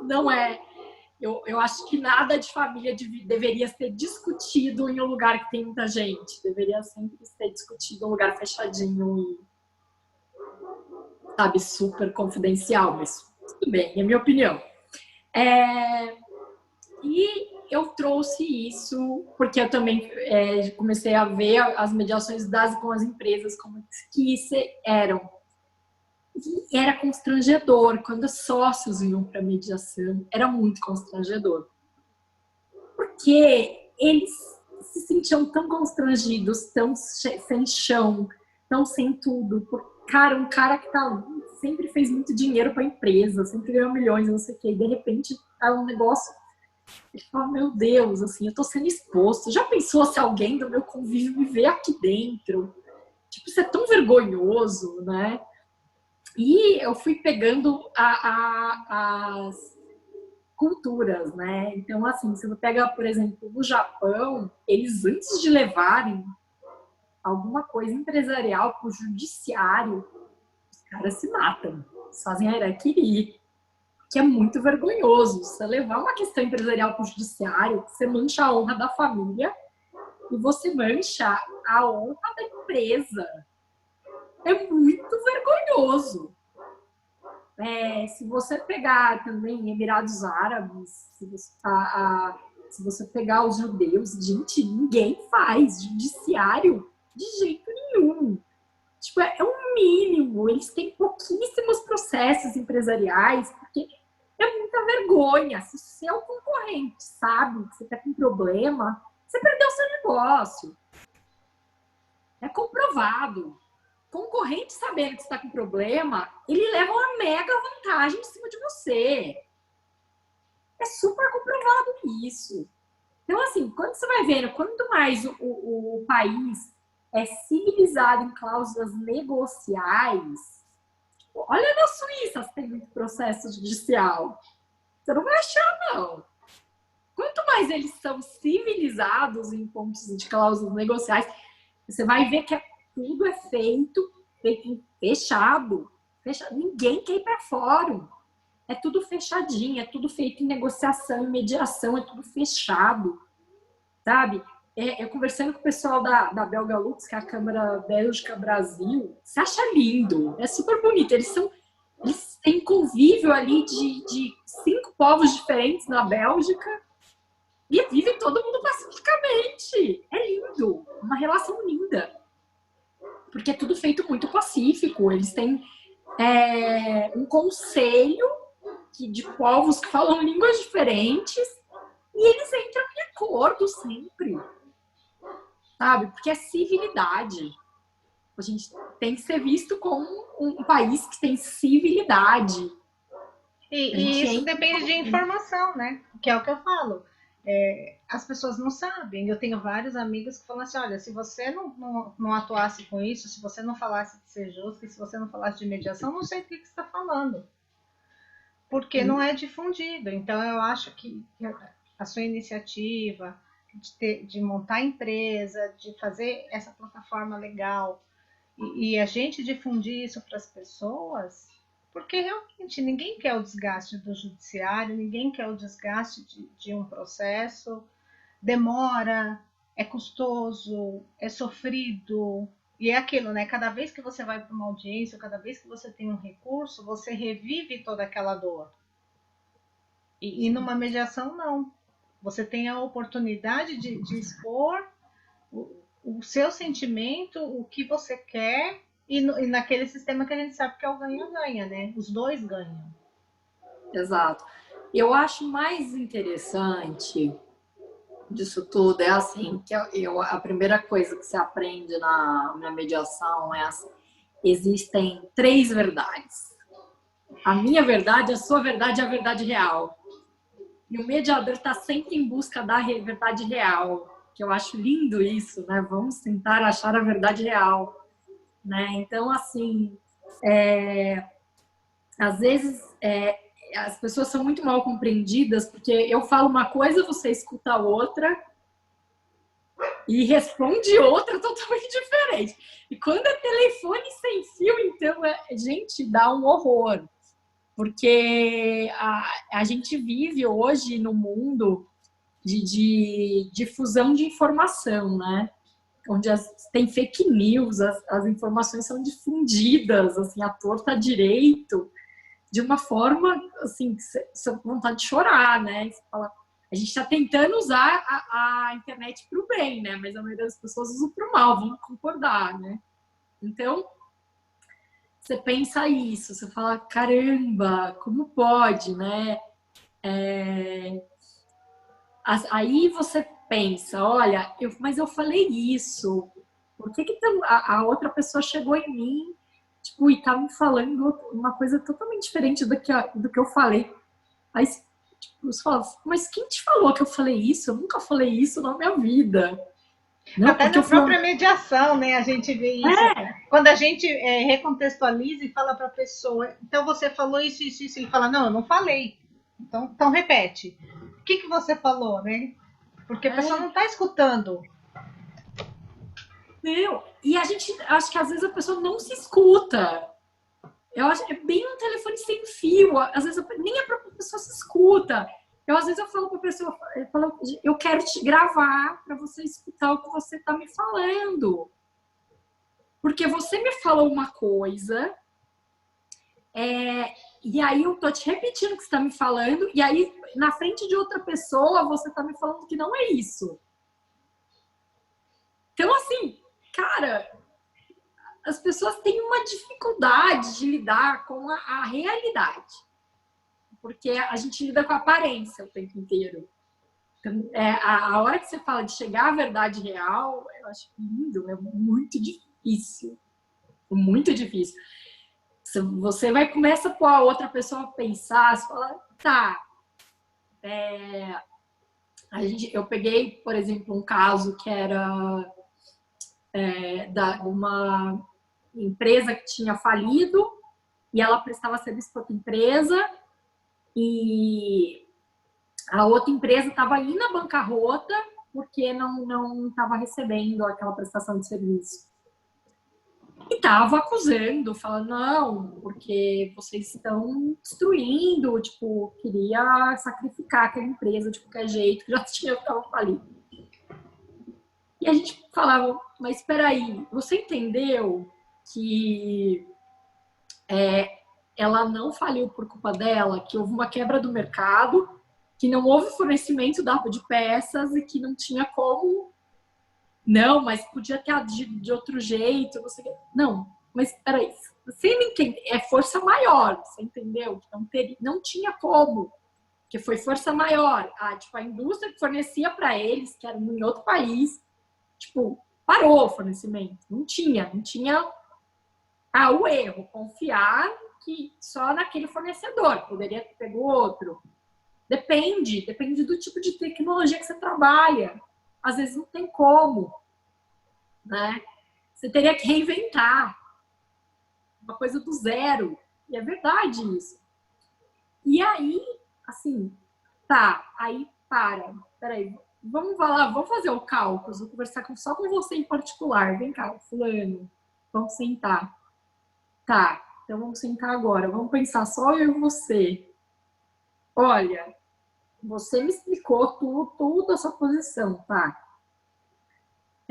não é. Eu acho que nada de família deveria ser discutido em um lugar que tem muita gente. Deveria sempre ser discutido em um lugar fechadinho e, sabe, super confidencial, mas tudo bem, é a minha opinião. E eu trouxe isso porque eu também comecei a ver as mediações com as empresas, como que isso eram. E era constrangedor. Quando os sócios iam para a mediação, era muito constrangedor. Porque eles se sentiam tão constrangidos, tão sem chão, tão sem tudo. Cara, um cara que sempre fez muito dinheiro para a empresa, sempre ganhou milhões, não sei o quê, e de repente tá um negócio. Ele fala, meu Deus, assim, eu tô sendo exposto. Já pensou se alguém do meu convívio me vê aqui dentro? Tipo, isso é tão vergonhoso, né? E eu fui pegando as culturas, né? Então, assim, se você pega, por exemplo, no Japão, eles, antes de levarem alguma coisa empresarial para o judiciário, os caras se matam, fazem a harakiri, que é muito vergonhoso. Você levar uma questão empresarial para o judiciário, você mancha a honra da família e você mancha a honra da empresa. É muito vergonhoso. Se você pegar também Emirados Árabes, se você pegar os judeus, gente, ninguém faz judiciário de jeito nenhum. Tipo, é um mínimo. Eles têm pouquíssimos processos empresariais, porque é muita vergonha. Se o seu concorrente sabe que você está com problema, você perdeu o seu negócio. É comprovado. Concorrente sabendo que você está com problema, ele leva uma mega vantagem em cima de você. É super comprovado isso. Então, assim, quando você vai vendo, quanto mais o país é civilizado em cláusulas negociais, tipo, olha na Suíça se tem muito processo judicial. Você não vai achar, não. Quanto mais eles são civilizados em pontos de cláusulas negociais, você vai ver que tudo é feito fechado. Ninguém quer ir para fórum. É tudo fechadinho, é tudo feito em negociação, em mediação, é tudo fechado, sabe? Eu conversando com o pessoal da Belga Lux, que é a Câmara Bélgica Brasil, você acha lindo, é super bonito. Eles têm convívio ali de 5 povos diferentes na Bélgica e vivem todo mundo pacificamente. É lindo, uma relação linda. Porque é tudo feito muito pacífico. Eles têm um conselho de povos que falam línguas diferentes e eles entram em acordo sempre, sabe? Porque é civilidade. A gente tem que ser visto como um país que tem civilidade. E isso depende de informação, né? Que é o que eu falo. As pessoas não sabem. Eu tenho vários amigos que falam assim, olha, se você não atuasse com isso, se você não falasse de ser justo, se você não falasse de mediação, não sei do que você está falando. Porque não é difundido. Então, eu acho que a sua iniciativa de montar a empresa, de fazer essa plataforma legal e a gente difundir isso para as pessoas, porque realmente ninguém quer o desgaste do judiciário, ninguém quer o desgaste de um processo, demora, é custoso, é sofrido. E é aquilo, né? Cada vez que você vai para uma audiência, cada vez que você tem um recurso, você revive toda aquela dor. E numa mediação, não. Você tem a oportunidade de expor o seu sentimento, o que você quer, e naquele sistema que a gente sabe que é o ganha-ganha, né? Os dois ganham. Exato. Eu acho mais interessante disso tudo é assim, que a primeira coisa que você aprende na mediação é assim, existem 3 verdades. A minha verdade, a sua verdade e a verdade real. E o mediador está sempre em busca da verdade real, que eu acho lindo isso, né? Vamos tentar achar a verdade real, né? Então, assim, às vezes as pessoas são muito mal compreendidas, porque eu falo uma coisa, você escuta outra e responde outra totalmente diferente. E quando é telefone sem fio, então, gente, dá um horror. Porque a gente vive hoje no mundo de difusão de informação, né? Onde tem fake news, as informações são difundidas, assim, à torta à direito, de uma forma, assim, que você tem vontade de chorar, né? Você fala, a gente está tentando usar a internet para o bem, né? Mas a maioria das pessoas usa para o mal, vamos concordar, né? Então, você pensa isso, você fala, caramba, como pode, né? Aí você pensa, olha, mas eu falei isso, por que que a outra pessoa chegou em mim, tipo, e tá me falando uma coisa totalmente diferente do que eu falei? Aí, tipo, você fala, mas quem te falou que eu falei isso? Eu nunca falei isso na minha vida. Não, Até porque na eu falo, própria mediação, né? A gente vê isso. é, Quando a gente recontextualiza e fala para a pessoa, então você falou isso, isso, isso, ele fala, não, eu não falei. Então repete. O que, que você falou, né? Porque a pessoa não é, está escutando. meu. E a gente, acho que às vezes a pessoa não se escuta. Eu acho que é bem um telefone sem fio. Às vezes nem a própria pessoa se escuta. Às vezes eu falo para a pessoa, eu quero te gravar para você escutar o que você está me falando. Porque você me falou uma coisa, e aí eu tô te repetindo o que você está me falando, e aí na frente de outra pessoa você está me falando que não é isso. Então, assim, cara, as pessoas têm uma dificuldade de lidar com a realidade. Porque a gente lida com a aparência o tempo inteiro. Então, a hora que você fala de chegar à verdade real, eu acho lindo, é muito difícil. Muito difícil. Você vai começa a pôr a outra pessoa a pensar, você fala, tá. Eu peguei, por exemplo, um caso que era uma empresa que tinha falido e ela prestava serviço para outra empresa e a outra empresa estava indo à bancarrota porque não estava recebendo aquela prestação de serviço. E estava acusando, falando, não, porque vocês estão destruindo, tipo, queria sacrificar aquela empresa de qualquer jeito, que já tinha ficado falido. E a gente falava, mas espera aí, você entendeu que ela não faliu por culpa dela, que houve uma quebra do mercado, que não houve fornecimento de peças e que não tinha como. Não, mas podia ter agido de outro jeito. Não, mas peraí, você não entende? É força maior, você entendeu? Não tinha como, que foi força maior. Tipo, a indústria que fornecia para eles, que era em outro país, tipo, parou o fornecimento. Não tinha. O erro, confiar que só naquele fornecedor, poderia ter pego outro. Depende do tipo de tecnologia que você trabalha. Às vezes não tem como, né? Você teria que reinventar uma coisa do zero. E é verdade isso. E aí, assim, tá, aí peraí, vamos lá, vamos fazer o cálculo, vou conversar só com você em particular. Vem cá, fulano, vamos sentar. Tá, então vamos sentar agora, vamos pensar só eu e você. Olha, você me explicou tudo a sua posição, tá?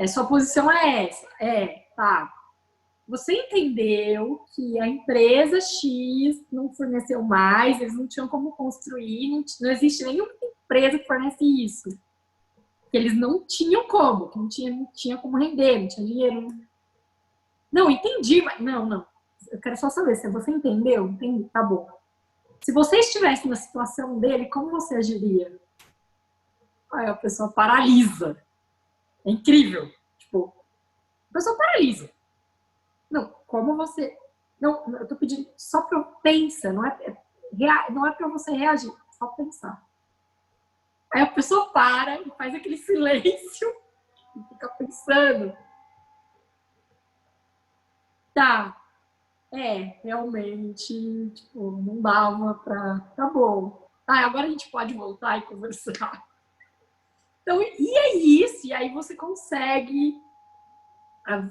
Sua posição é essa, tá. Você entendeu que a empresa X não forneceu mais, eles não tinham como construir, não existe nenhuma empresa que fornece isso. Que eles não tinham como, que não tinha como render, não tinha dinheiro. Não, entendi, mas não. Eu quero só saber se você entendeu. Entendi, tá bom. Se você estivesse na situação dele, como você agiria? Aí a pessoa paralisa. É incrível. Tipo, a pessoa paralisa. Não, como você. Não, eu tô pedindo só para pensar, não é para você reagir, é só pensar. Aí a pessoa para e faz aquele silêncio e fica pensando. Tá, realmente, tipo, não dava pra. Tá bom. Agora a gente pode voltar e conversar. Então, e é isso, e aí você consegue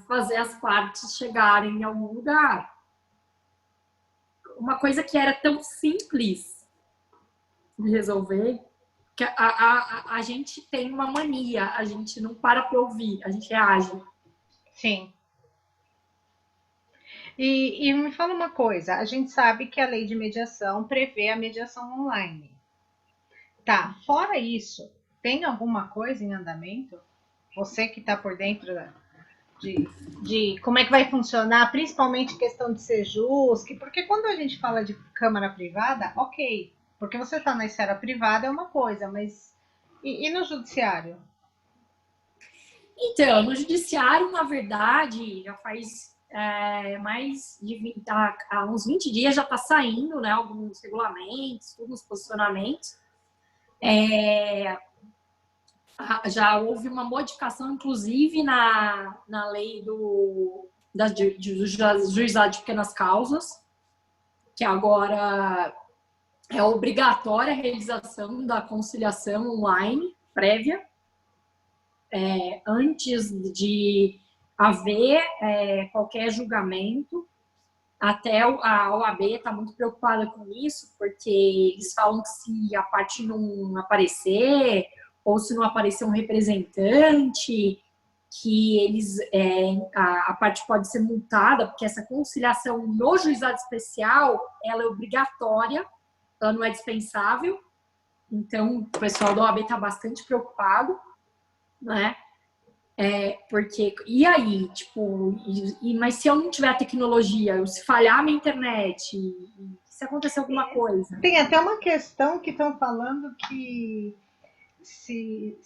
fazer as partes chegarem em algum lugar. Uma coisa que era tão simples de resolver, que a gente tem uma mania, a gente não para ouvir, a gente reage. Sim. E me fala uma coisa, a gente sabe que a lei de mediação prevê a mediação online. Tá, fora isso, tem alguma coisa em andamento? Você que está por dentro de, de como é que vai funcionar, principalmente questão de ser JUSC, porque quando a gente fala de câmara privada, ok, porque você está na esfera privada é uma coisa, mas e no judiciário? Então, no judiciário, na verdade, já faz mais de 20, há uns 20 dias já está saindo, né, alguns regulamentos, alguns posicionamentos. Já houve uma modificação, inclusive, na lei do juizado de pequenas causas, que agora é obrigatória a realização da conciliação online prévia, antes de haver qualquer julgamento. Até a OAB está muito preocupada com isso, porque eles falam que se a parte não aparecer, ou se não aparecer um representante, que eles a parte pode ser multada, porque essa conciliação no juizado especial, ela é obrigatória, ela não é dispensável. Então, o pessoal da OAB está bastante preocupado, né? Porque, e aí, tipo, mas se eu não tiver tecnologia, se falhar a minha internet, se acontecer alguma coisa? Tem até uma questão que estão falando que se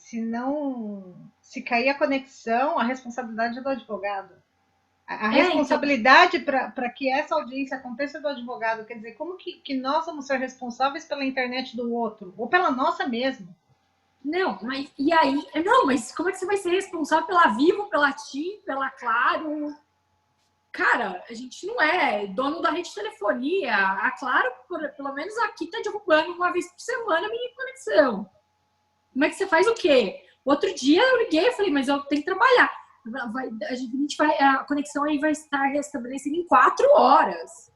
cair a conexão, a responsabilidade é do advogado. A responsabilidade então, para que essa audiência aconteça é do advogado. Quer dizer, como que nós vamos ser responsáveis pela internet do outro? Ou pela nossa mesmo? Não, mas e aí? Não, mas como é que você vai ser responsável pela Vivo, pela TIM, pela Claro? Cara, a gente não é dono da rede de telefonia. A Claro, pelo menos aqui, tá derrubando uma vez por semana a minha conexão. Como é que você faz o quê? Outro dia eu liguei e falei, mas eu tenho que trabalhar. A conexão aí vai estar restabelecida em 4 horas.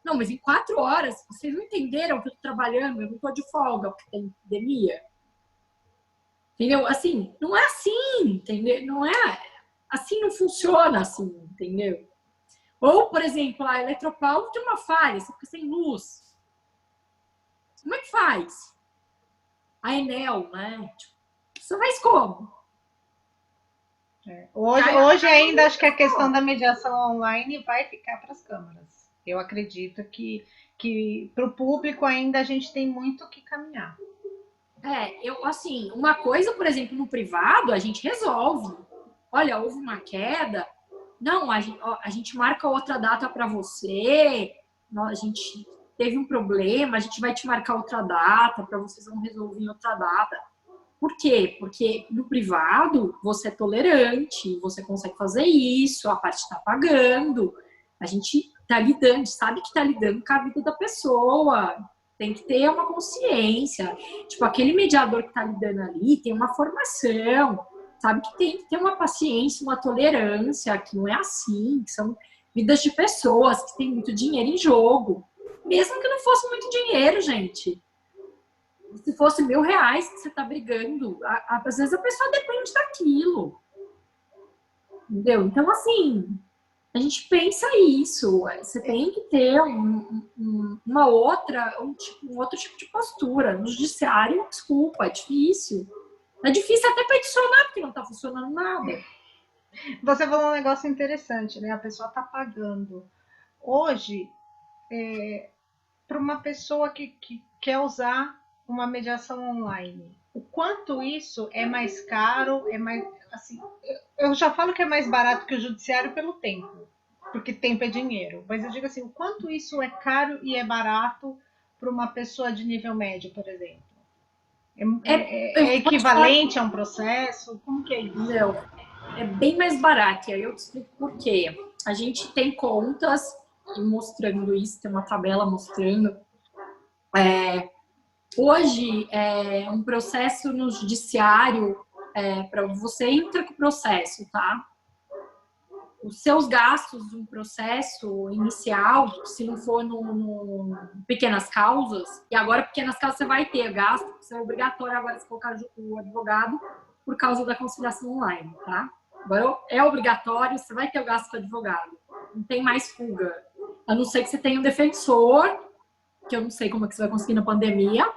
Não, mas em 4 horas, vocês não entenderam que eu tô trabalhando, eu não tô de folga porque tem epidemia. Entendeu? Assim, não é assim, entendeu? Não é assim, não funciona assim, entendeu? Ou, por exemplo, a Eletropaulo tem uma falha, você fica sem luz. Como é que faz? A Enel, né? Você faz como? Hoje ainda acho que a questão da mediação online vai ficar para as câmaras. Eu acredito que para o público ainda a gente tem muito que caminhar. Assim, uma coisa, por exemplo, no privado, a gente resolve. Olha, houve uma queda. Não, a gente marca outra data para você. A gente teve um problema, a gente vai te marcar outra data para vocês vão resolver em outra data. Por quê? Porque no privado você é tolerante, você consegue fazer isso, a parte está pagando, a gente está lidando, sabe que está lidando com a vida da pessoa. Tem que ter uma consciência. Tipo, aquele mediador que está lidando ali tem uma formação, sabe que tem que ter uma paciência, uma tolerância, que não é assim, que são vidas de pessoas que têm muito dinheiro em jogo. Mesmo que não fosse muito dinheiro, gente. Se fosse R$1.000 que você está brigando, às vezes a pessoa depende daquilo. Entendeu? Então, assim, a gente pensa isso. Você tem que ter um outro tipo de postura. No judiciário, desculpa, é difícil. É difícil até peticionar, porque não está funcionando nada. Você falou um negócio interessante, né? A pessoa está pagando. Hoje, para uma pessoa que quer usar uma mediação online, o quanto isso é mais caro, é mais assim, eu já falo que é mais barato que o judiciário pelo tempo, porque tempo é dinheiro, mas eu digo assim, o quanto isso é caro e é barato para uma pessoa de nível médio, por exemplo. É equivalente a um processo? Como que é isso? Não, é bem mais barato. E aí eu te explico por quê. A gente tem contas mostrando isso, tem uma tabela mostrando. Hoje, um processo no judiciário, para você entra com o processo, tá? Os seus gastos de um processo inicial, se não for no pequenas causas, e agora pequenas causas você vai ter gasto, isso é obrigatório agora se colocar o advogado por causa da conciliação online, tá? Agora é obrigatório, você vai ter o gasto com o advogado. Não tem mais fuga. A não ser que você tenha um defensor, que eu não sei como é que você vai conseguir na pandemia.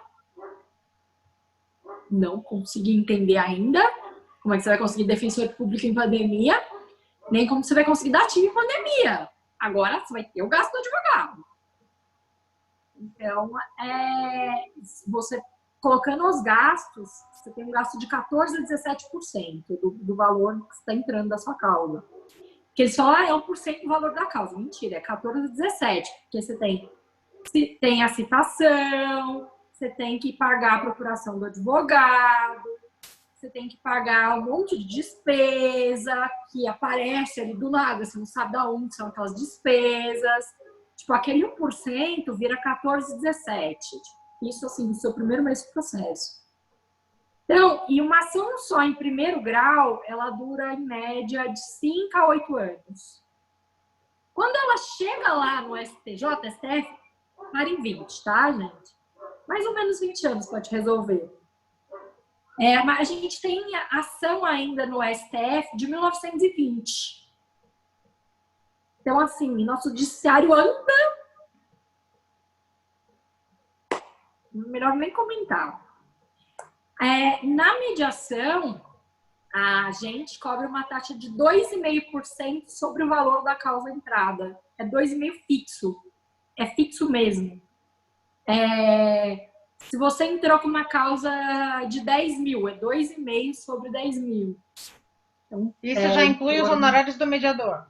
Não consegui entender ainda como é que você vai conseguir defensor público em pandemia, nem como você vai conseguir dar ativo em pandemia. Agora você vai ter o gasto do advogado. Então, você colocando os gastos, você tem um gasto de 14% a 17% do valor que está entrando da sua causa. Porque eles falam, é 1% do valor da causa. Mentira, é 14% a 17%. Porque você tem a citação, você tem que pagar a procuração do advogado, você tem que pagar um monte de despesa que aparece ali do nada, você não sabe de onde são aquelas despesas. Tipo, aquele 1% vira 14%, 17%. Isso, assim, no seu primeiro mês de processo. Então, e uma ação só em primeiro grau, ela dura, em média, de 5 a 8 anos. Quando ela chega lá no STJ, STF, para em 20, tá, gente? Mais ou menos 20 anos pode resolver. Mas a gente tem ação ainda no STF de 1920. Então, assim, nosso judiciário anda... Melhor nem comentar. Na mediação, a gente cobra uma taxa de 2,5% sobre o valor da causa entrada. É 2,5% fixo. É fixo mesmo. Se você entrou com uma causa de 10 mil, é 2,5% sobre 10 mil. Então, isso já inclui os honorários do mediador?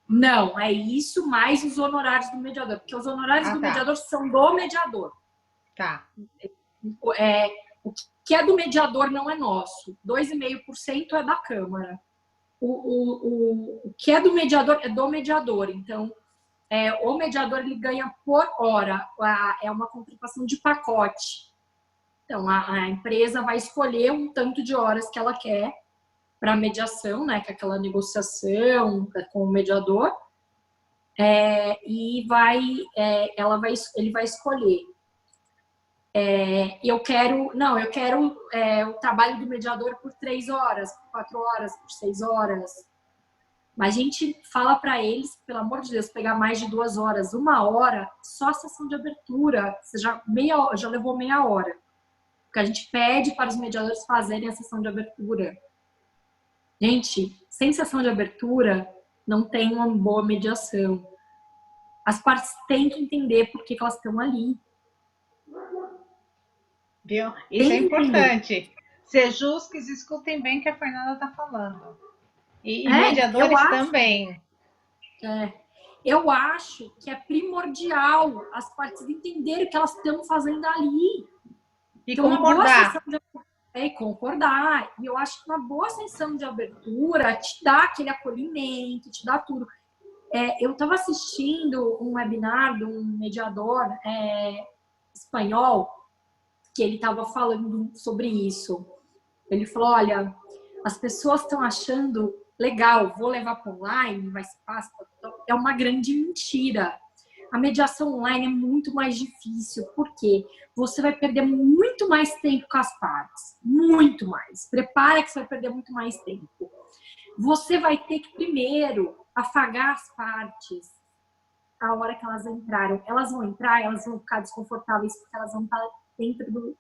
Não, é isso mais os honorários do mediador. Porque os honorários do mediador são do mediador. Tá. O que é do mediador não é nosso. 2,5% é da Câmara. O que é do mediador é do mediador. Então, o mediador ele ganha por hora. É uma contratação de pacote. Então, a empresa vai escolher um tanto de horas que ela quer para a mediação, né, que é aquela negociação com o mediador, e ele vai escolher. Eu quero o trabalho do mediador por 3 horas, por 4 horas, por 6 horas. Mas a gente fala para eles, pelo amor de Deus, pegar mais de 2 horas, 1 hora, só a sessão de abertura. Você já levou meia hora. Porque a gente pede para os mediadores fazerem a sessão de abertura. Gente, sem sessão de abertura, não tem uma boa mediação. As partes têm que entender por que elas estão ali. Viu? Isso é importante. Sejusques, escutem bem o que a Fernanda está falando. E mediadores também. Eu acho que é primordial as partes entenderem o que elas estão fazendo ali. E concordar. Concordar. E eu acho que uma boa sessão de abertura te dá aquele acolhimento, te dá tudo. Eu estava assistindo um webinar de um mediador espanhol, que ele estava falando sobre isso. Ele falou, olha, as pessoas estão achando legal, vou levar para online, vai ser fácil. É uma grande mentira. A mediação online é muito mais difícil, porque você vai perder muito mais tempo com as partes. Muito mais. Prepara que você vai perder muito mais tempo. Você vai ter que, primeiro, afagar as partes a hora que elas entraram. Elas vão entrar, elas vão ficar desconfortáveis, porque elas vão estar dentro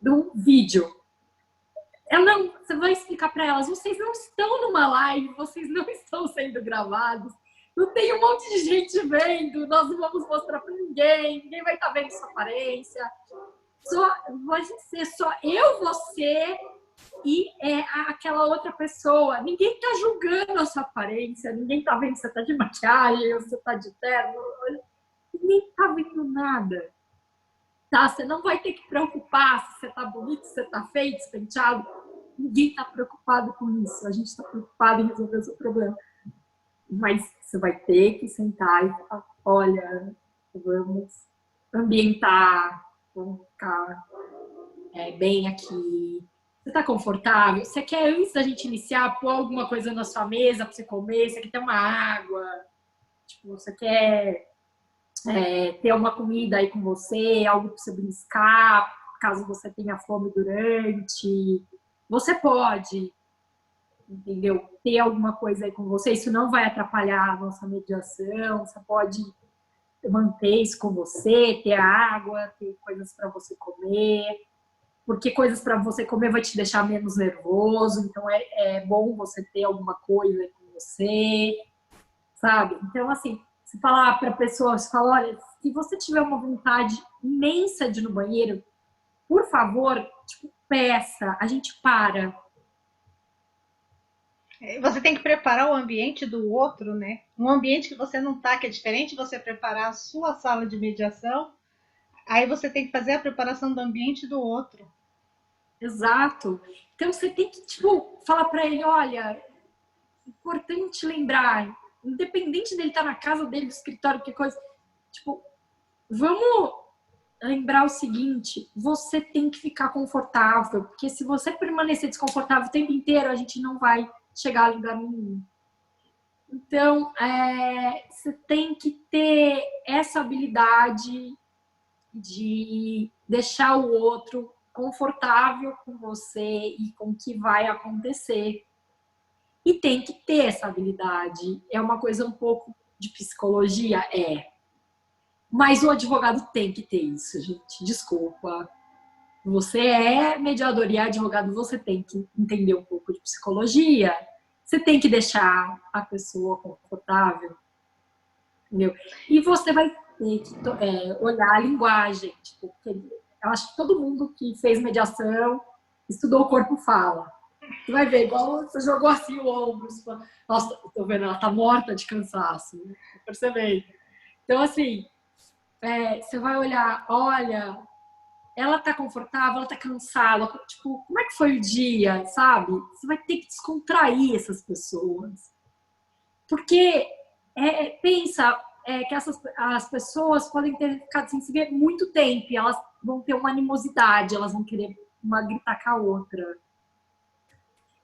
do vídeo. Você vai explicar para elas, vocês não estão numa live, vocês não estão sendo gravados. Não tem um monte de gente vendo, nós não vamos mostrar para ninguém, ninguém vai estar vendo sua aparência. Vai ser só eu, você e aquela outra pessoa. Ninguém está julgando a sua aparência, ninguém está vendo se você está de maquiagem ou se você está de terno. Ninguém está vendo nada. Tá? Você não vai ter que preocupar se você está bonito, se você está feio, despenteado. Ninguém está preocupado com isso. A gente está preocupado em resolver o seu problema. Mas você vai ter que sentar e falar, olha, vamos ambientar, vamos ficar bem aqui. Você está confortável? Você quer, antes da gente iniciar, pôr alguma coisa na sua mesa para você comer? Você quer ter uma água? Tipo, você quer ter uma comida aí com você, algo para você beliscar, caso você tenha fome durante? Você pode, entendeu? Ter alguma coisa aí com você, isso não vai atrapalhar a nossa mediação, você pode manter isso com você, ter água, ter coisas para você comer, porque coisas para você comer vai te deixar menos nervoso, então é bom você ter alguma coisa aí com você, sabe? Então, assim, se falar para pessoas, olha, se você tiver uma vontade imensa de ir no banheiro, por favor, tipo, peça, a gente para. Você tem que preparar o ambiente do outro, né? Um ambiente que você não tá, que é diferente você preparar a sua sala de mediação, aí você tem que fazer a preparação do ambiente do outro. Exato. Então você tem que, tipo, falar para ele, olha, importante lembrar, independente dele estar na casa dele, do escritório, que coisa, tipo, vamos lembrar o seguinte, você tem que ficar confortável, porque se você permanecer desconfortável o tempo inteiro, a gente não vai chegar a lugar nenhum. Então, você tem que ter essa habilidade de deixar o outro confortável com você e com o que vai acontecer. E tem que ter essa habilidade. É uma coisa um pouco de psicologia? É. Mas o advogado tem que ter isso, gente. Desculpa. Você é mediador e advogado, você tem que entender um pouco de psicologia. Você tem que deixar a pessoa confortável, entendeu? E você vai ter que olhar a linguagem. Tipo, eu acho que todo mundo que fez mediação estudou o corpo fala. Você vai ver, igual você jogou assim o ombro. Nossa, tô vendo, ela tá morta de cansaço. Percebendo. Então, assim, você vai olhar, olha, ela tá confortável, ela tá cansada. Tipo, como é que foi o dia, sabe? Você vai ter que descontrair essas pessoas. Porque, pensa que as pessoas podem ter ficado sem se ver muito tempo e elas vão ter uma animosidade, elas vão querer uma gritar com a outra.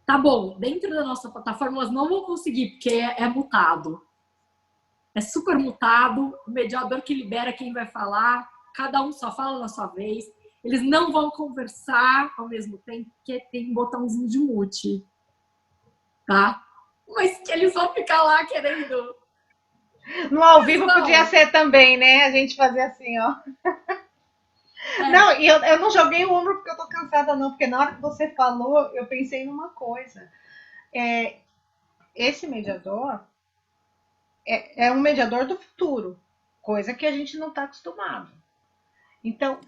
Tá bom, dentro da nossa plataforma elas não vão conseguir, porque é mutado. É super mutado, o mediador que libera quem vai falar, cada um só fala na sua vez. Eles não vão conversar ao mesmo tempo, porque tem um botãozinho de mute, tá? Mas que eles vão ficar lá querendo. No ao Eles vivo podia vão. ser também, né? A gente fazer assim, ó. Não, e eu não joguei o ombro porque eu tô cansada, não, porque na hora que você falou, eu pensei numa coisa. Esse mediador é um mediador do futuro, coisa que a gente não está acostumado. Então,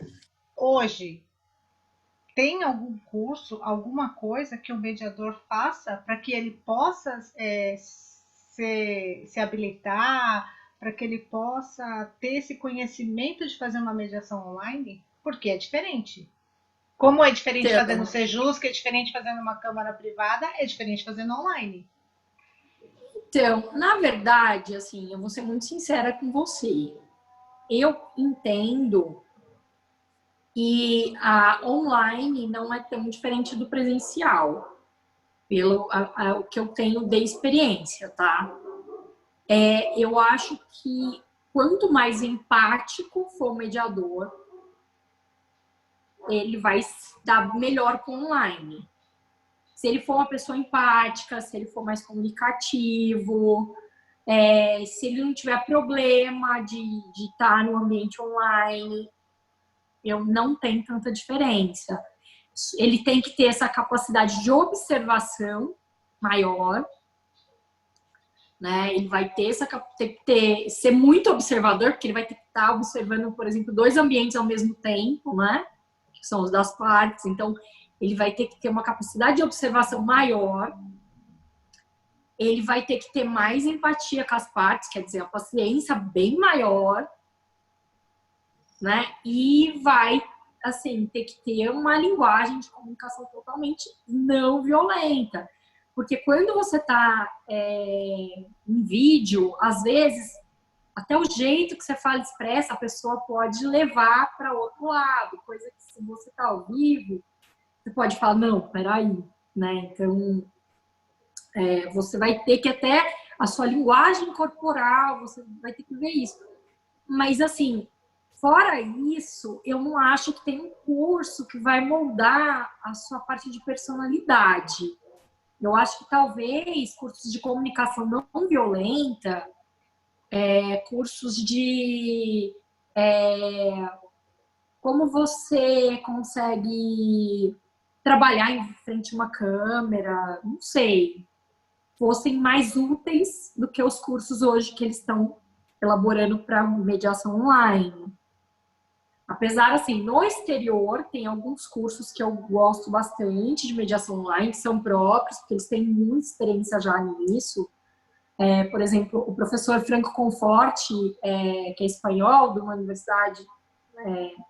hoje, tem algum curso, alguma coisa que o mediador faça para que ele possa se habilitar, para que ele possa ter esse conhecimento de fazer uma mediação online? Porque é diferente. Como é diferente fazer no Então, Sejus, que é diferente fazer numa câmara privada, é diferente fazendo online. então, na verdade, assim, eu vou ser muito sincera com você. Eu entendo que a online não é tão diferente do presencial, pelo o que eu tenho de experiência, tá? Eu acho que quanto mais empático for o mediador, ele vai dar melhor com online. Se ele for uma pessoa empática, se ele for mais comunicativo, se ele não tiver problema de estar no ambiente online, eu não tenho tanta diferença. Ele tem que ter essa capacidade de observação maior, né? Ele vai ter tem que ser muito observador, porque ele vai ter que estar observando, por exemplo, dois ambientes ao mesmo tempo, né? Que são os das partes. Então, ele vai ter que ter uma capacidade de observação maior. Ele vai ter que ter mais empatia com as partes, quer dizer, a paciência bem maior, né? E vai, assim, ter que ter uma linguagem de comunicação totalmente não violenta. Porque quando você está em vídeo, às vezes, até o jeito que você fala expressa, a pessoa pode levar para outro lado. Coisa que se você está ao vivo, você pode falar, não, peraí, né? Então, você vai ter que até a sua linguagem corporal, você vai ter que ver isso. Mas, assim, fora isso, eu não acho que tem um curso que vai moldar a sua parte de personalidade. Eu acho que talvez cursos de comunicação não violenta, cursos de como você consegue trabalhar em frente a uma câmera, não sei, fossem mais úteis do que os cursos hoje que eles estão elaborando para mediação online. Apesar, assim, no exterior, tem alguns cursos que eu gosto bastante de mediação online, que são próprios, porque eles têm muita experiência já nisso. Por exemplo, o professor Franco Conforti, que é espanhol, de uma universidade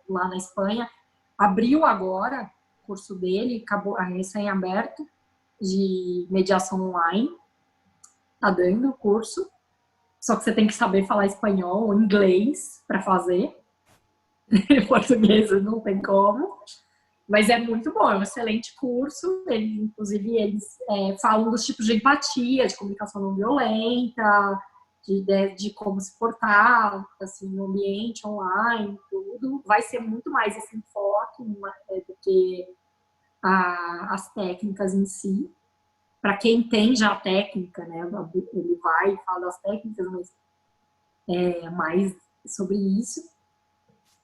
lá na Espanha, abriu agora o curso dele, acabou recém-aberto, de mediação online. Tá dando o curso, só que você tem que saber falar espanhol ou inglês para fazer. Português não tem como. Mas é muito bom, é um excelente curso. Inclusive, eles falam dos tipos de empatia, de comunicação não violenta, de como se portar assim, no ambiente online, tudo. Vai ser muito mais esse enfoque do que as técnicas em si. Para quem tem já a técnica, né? Ele vai e fala das técnicas, mas é mais sobre isso.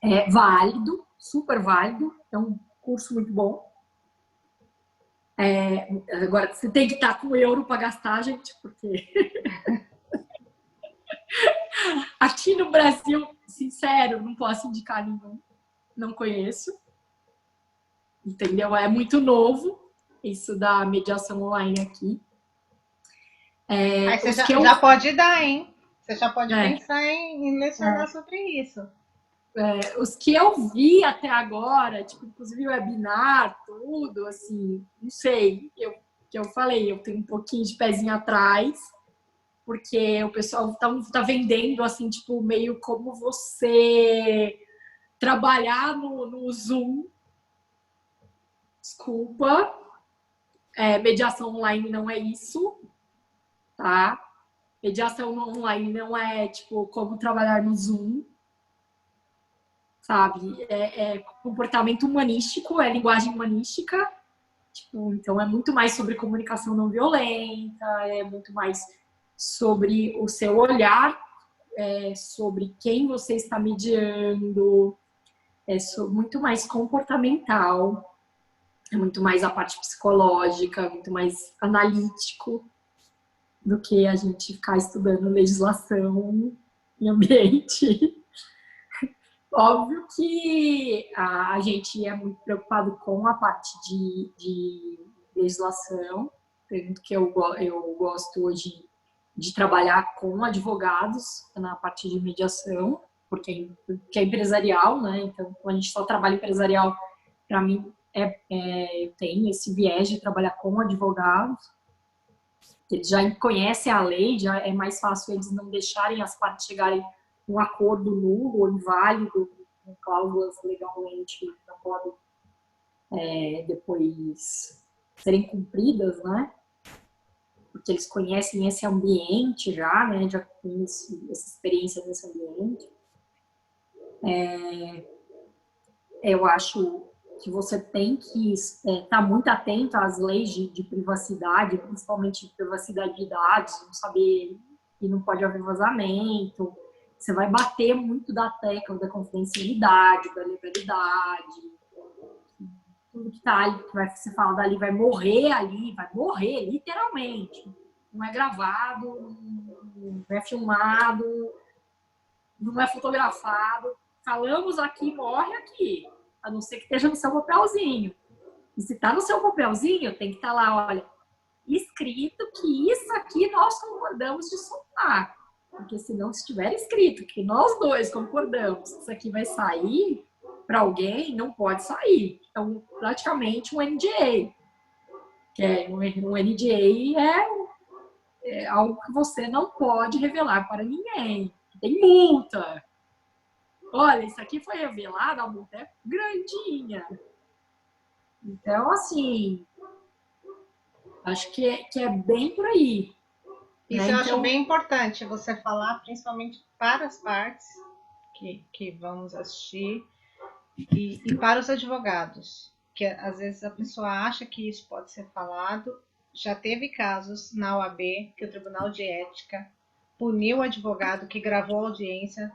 É válido, super válido, é um curso muito bom. Agora, você tem que estar com euro para gastar, gente, porque aqui no Brasil, sincero, não posso indicar nenhum, não conheço, entendeu? É muito novo isso da mediação online aqui. Aí você já pode dar, hein? Você já pode pensar em lecionar sobre isso. Os que eu vi até agora, tipo, inclusive webinar, tudo, assim, não sei, que eu falei, eu tenho um pouquinho de pezinho atrás, porque o pessoal tá vendendo, assim, tipo, meio como você trabalhar no Zoom. Desculpa, mediação online não é isso, tá? Mediação online não é, tipo, como trabalhar no Zoom, sabe? É comportamento humanístico, é linguagem humanística, tipo, então é muito mais sobre comunicação não violenta, é muito mais sobre o seu olhar, sobre quem você está mediando, muito mais comportamental, é muito mais a parte psicológica, muito mais analítico do que a gente ficar estudando legislação em ambiente. Óbvio que a gente é muito preocupado com a parte de legislação, tanto que eu gosto hoje de trabalhar com advogados na parte de mediação, porque é empresarial, né? Então, quando a gente só trabalha empresarial, para mim, eu tenho esse viés de trabalhar com advogados. Eles já conhecem a lei, já é mais fácil eles não deixarem as partes chegarem a um acordo nulo ou inválido, com cláusulas legalmente não podem depois serem cumpridas, né? Porque eles conhecem esse ambiente já, né? Já têm essa experiência nesse ambiente. Eu acho que você tem que estar muito atento às leis de privacidade, principalmente de privacidade de dados, não saber que não pode haver vazamento. Você vai bater muito da tecla da confidencialidade, da legalidade. Tudo que tá ali, que você fala dali, vai morrer literalmente. Não é gravado, não é filmado, não é fotografado. Falamos aqui, morre aqui. A não ser que esteja no seu papelzinho. E se está no seu papelzinho, tem que estar lá, olha, escrito que isso aqui nós concordamos de soltar. Porque se não estiver escrito que nós dois concordamos que isso aqui vai sair para alguém, não pode sair. Então, praticamente um NDA. Um NDA é algo que você não pode revelar para ninguém. Tem multa. Olha, isso aqui foi revelado, a multa é grandinha. Então, assim, acho que é bem por aí. Isso eu acho bem importante você falar, principalmente para as partes que vamos assistir e para os advogados, que às vezes a pessoa acha que isso pode ser falado. Já teve casos na OAB que o Tribunal de Ética puniu o advogado que gravou a audiência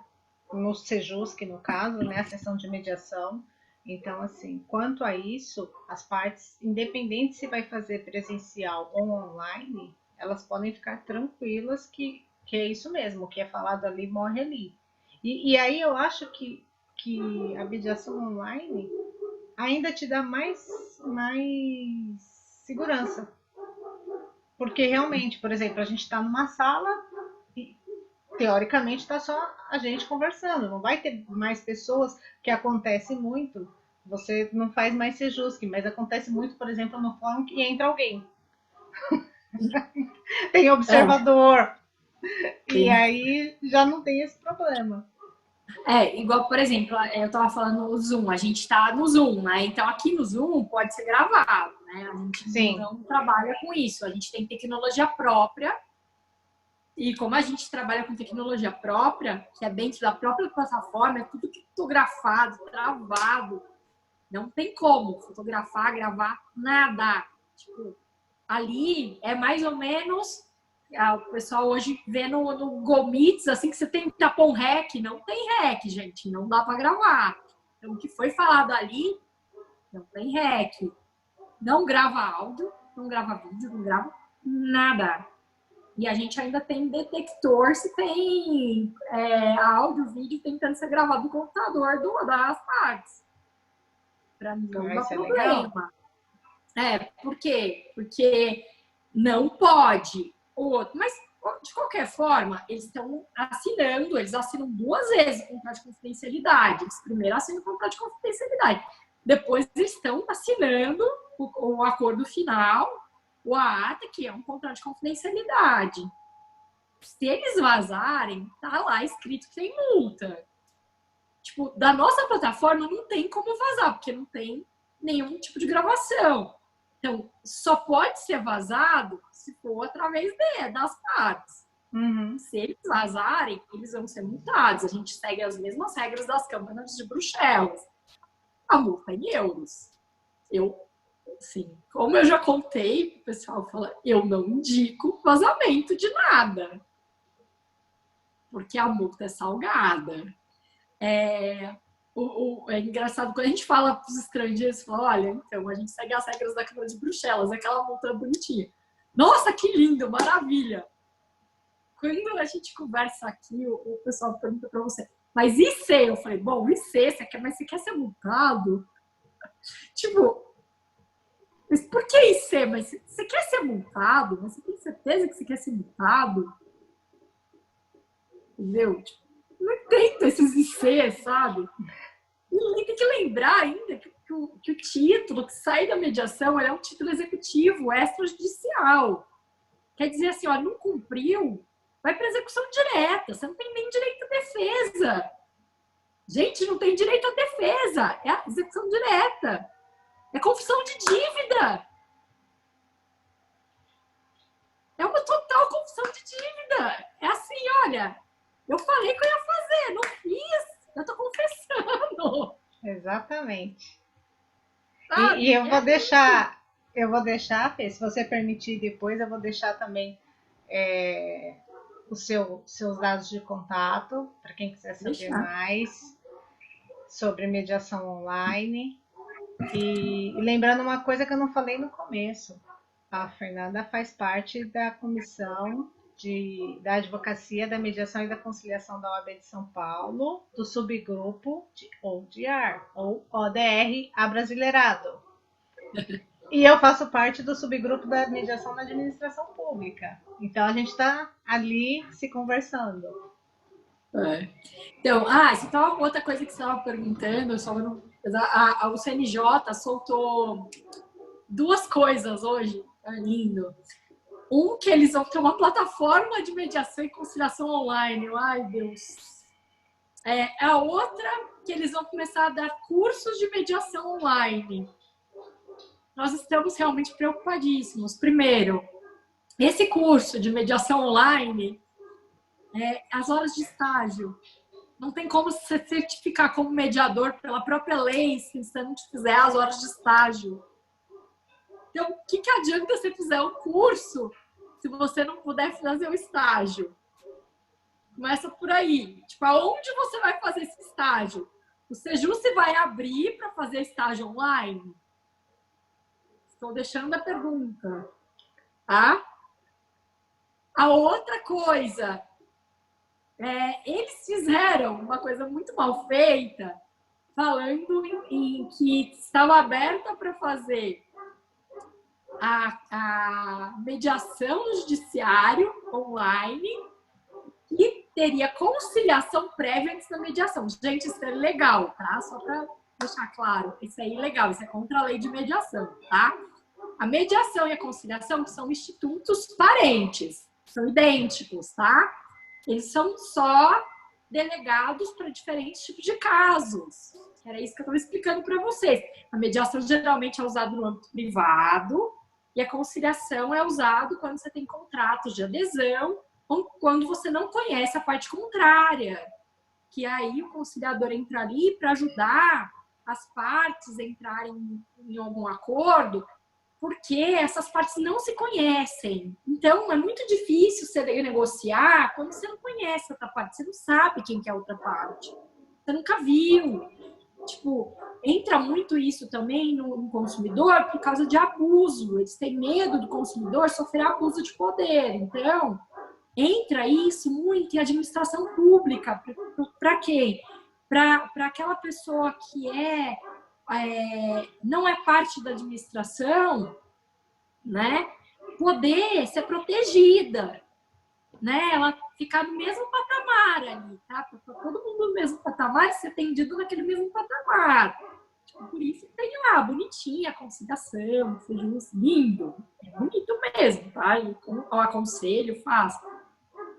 no Sejusc, no caso, né, a sessão de mediação. Então, assim, quanto a isso, as partes, independente se vai fazer presencial ou online, elas podem ficar tranquilas que é isso mesmo, o que é falado ali morre ali. E aí eu acho que que a mediação online ainda te dá mais segurança. Porque realmente, por exemplo, a gente está numa sala e teoricamente está só a gente conversando, não vai ter mais pessoas, que acontece muito. Você não faz mais sejusque, mas acontece muito, por exemplo, no fórum que entra alguém. Tem observador. E aí já não tem esse problema. Igual, por exemplo, eu tava falando no Zoom, a gente tá no Zoom, né? Então aqui no Zoom pode ser gravado, né? A gente Sim. não trabalha com isso, a gente tem tecnologia própria. E como a gente trabalha com tecnologia própria, que é dentro da própria plataforma, é tudo criptografado, travado. Não tem como fotografar, gravar, nada. Tipo, ali é mais ou menos... O pessoal hoje vê no Gomits, assim, que você tem que tapar um REC. Não tem REC, gente. Não dá para gravar. Então, o que foi falado ali, não tem REC. Não grava áudio, não grava vídeo, não grava nada. E a gente ainda tem detector se tem áudio, vídeo tentando ser gravado no computador das partes. Para não dar problema. Por quê? Porque não pode. Mas, de qualquer forma, eles estão assinando, eles assinam 2 vezes o contrato de confidencialidade. Eles primeiro assinam o contrato de confidencialidade. Depois eles estão assinando o acordo final, o AATA, que é um contrato de confidencialidade. Se eles vazarem, tá lá escrito que tem multa. Tipo, da nossa plataforma não tem como vazar, porque não tem nenhum tipo de gravação. Então, só pode ser vazado se for através das partes. Uhum. Se eles vazarem, eles vão ser multados. A gente segue as mesmas regras das câmaras de Bruxelas. A multa é em euros. Assim, como eu já contei, o pessoal fala, eu não indico vazamento de nada. Porque a multa é salgada. É engraçado, quando a gente fala para os estrangeiros, fala, olha, então, a gente segue as regras da Câmara de Bruxelas, aquela multa bonitinha. Nossa, que lindo, maravilha! Quando a gente conversa aqui, o pessoal pergunta para você, mas IC? Eu falei, bom, IC, mas você quer ser multado? Tipo, mas por que IC? Mas você quer ser multado? Mas você tem certeza que você quer ser multado? Entendeu? Tipo, não entendo esses IC, sabe? E tem que lembrar ainda que o título que sai da mediação é um título executivo extrajudicial. Quer dizer assim, ó, não cumpriu, vai para execução direta. Você não tem nem direito à defesa. Gente, não tem direito à defesa. É a execução direta. É confissão de dívida. É uma total confissão de dívida. É assim, olha, eu falei que eu ia fazer, não fiz. Eu tô confessando. Exatamente. E eu vou deixar, Fê, se você permitir depois, eu vou deixar também os seus dados de contato, para quem quiser saber mais sobre mediação online. E lembrando uma coisa que eu não falei no começo, a Fernanda faz parte da comissão da Advocacia, da Mediação e da Conciliação da OAB de São Paulo, do subgrupo de ODR, ou ODR Abrasileirado. E eu faço parte do subgrupo da Mediação na Administração Pública. Então a gente está ali se conversando. Então, isso é uma outra coisa que você estava perguntando, o CNJ soltou 2 coisas hoje, lindo. Que eles vão ter uma plataforma de mediação e conciliação online. Ai, Deus. A outra, que eles vão começar a dar cursos de mediação online. Nós estamos realmente preocupadíssimos. Primeiro, esse curso de mediação online, as horas de estágio. Não tem como você certificar como mediador pela própria lei se você não fizer as horas de estágio. Então, o que adianta você fizer o curso se você não puder fazer o estágio? Começa por aí. Tipo, aonde você vai fazer esse estágio? O Sejus vai abrir para fazer estágio online? Estou deixando a pergunta. Tá? A outra coisa, eles fizeram uma coisa muito mal feita, falando em que estava aberta para fazer a mediação no judiciário online e teria conciliação prévia antes da mediação. Gente, isso é legal, tá? Só para deixar claro, isso é ilegal, isso é contra a lei de mediação, tá? A mediação e a conciliação são institutos parentes, são idênticos, tá? Eles são só delegados para diferentes tipos de casos. Era isso que eu estava explicando para vocês. A mediação geralmente é usada no âmbito privado e a conciliação é usada quando você tem contratos de adesão ou quando você não conhece a parte contrária, que aí o conciliador entra ali para ajudar as partes a entrarem em algum acordo, porque essas partes não se conhecem. Então, é muito difícil você negociar quando você não conhece outra parte, você não sabe quem que é a outra parte, você nunca viu. Tipo, entra muito isso também no consumidor por causa de abuso. Eles têm medo do consumidor sofrer abuso de poder. Então, entra isso muito em administração pública. Para quem? Para aquela pessoa que não é parte da administração, né? Poder ser protegida, né? Ela ficar no mesmo patamar ali, tá? Todo mundo no mesmo patamar e ser atendido naquele mesmo patamar. Tipo, por isso tem lá, bonitinha, a conciliação, lindo. É bonito mesmo, tá? Eu aconselho, faço.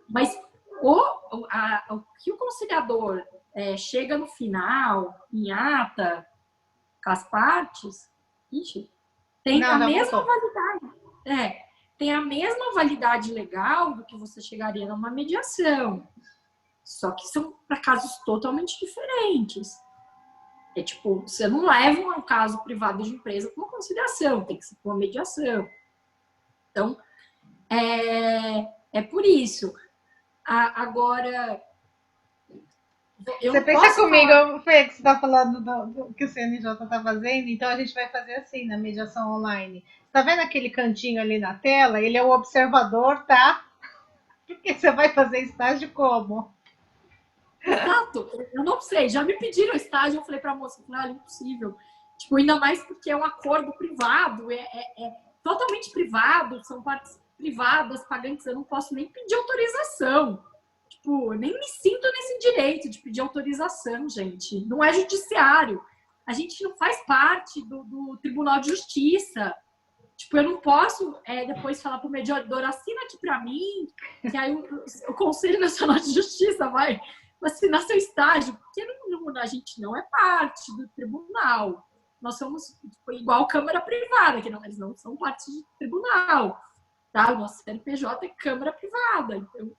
Mas o que o conciliador chega no final, em ata, com as partes, tem a mesma validade. Tem a mesma validade legal do que você chegaria numa mediação. Só que são para casos totalmente diferentes. É tipo, você não leva um caso privado de empresa para uma conciliação, tem que ser para uma mediação. Então, é por isso. Agora, você pensa comigo, Fê, que você está falando do que o CNJ está fazendo, então a gente vai fazer assim na mediação online. Tá vendo aquele cantinho ali na tela? Ele é o observador, tá? Porque você vai fazer estágio como? Exato, eu não sei, já me pediram estágio, eu falei pra moça, impossível. Tipo, ainda mais porque é um acordo privado, é totalmente privado, são partes privadas, pagantes, eu não posso nem pedir autorização. Tipo, nem me sinto nesse direito de pedir autorização, gente. Não é judiciário. A gente não faz parte do Tribunal de Justiça. Tipo, eu não posso depois falar pro mediador, assina aqui para mim, que aí o Conselho Nacional de Justiça vai assinar seu estágio, porque a gente não é parte do tribunal. Nós somos igual Câmara Privada, que eles não são parte do tribunal. Tá? O nosso CNPJ é Câmara Privada, então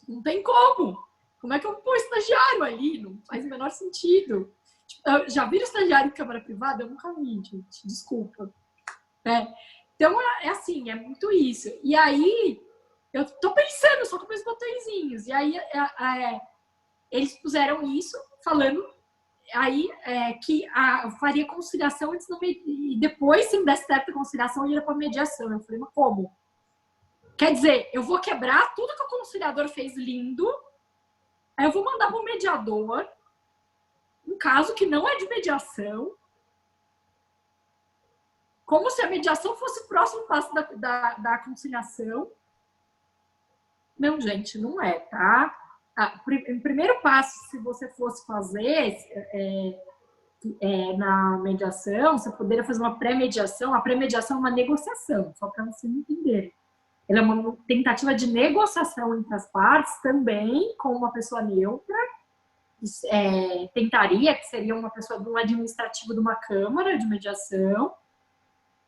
não tem como. Como é que eu vou pôr estagiário ali? Não faz o menor sentido. Tipo, já viram estagiário em Câmara Privada? Eu nunca vi, gente. Desculpa. Então, assim, é muito isso. E aí, eu tô pensando só com meus botõezinhos. E aí, eles puseram isso, falando aí que eu faria conciliação antes e depois, se desse certo a conciliação, eu ia para mediação. Eu falei, mas como? Quer dizer, eu vou quebrar tudo que o conciliador fez lindo, aí eu vou mandar para o mediador um caso que não é de mediação, como se a mediação fosse o próximo passo da conciliação. Não, gente, não é, tá? O primeiro passo, se você fosse fazer na mediação, você poderia fazer uma pré-mediação. A pré-mediação é uma negociação, só para vocês entenderem. Ela é uma tentativa de negociação entre as partes, também com uma pessoa neutra. Tentaria, que seria uma pessoa do administrativo de uma câmara de mediação.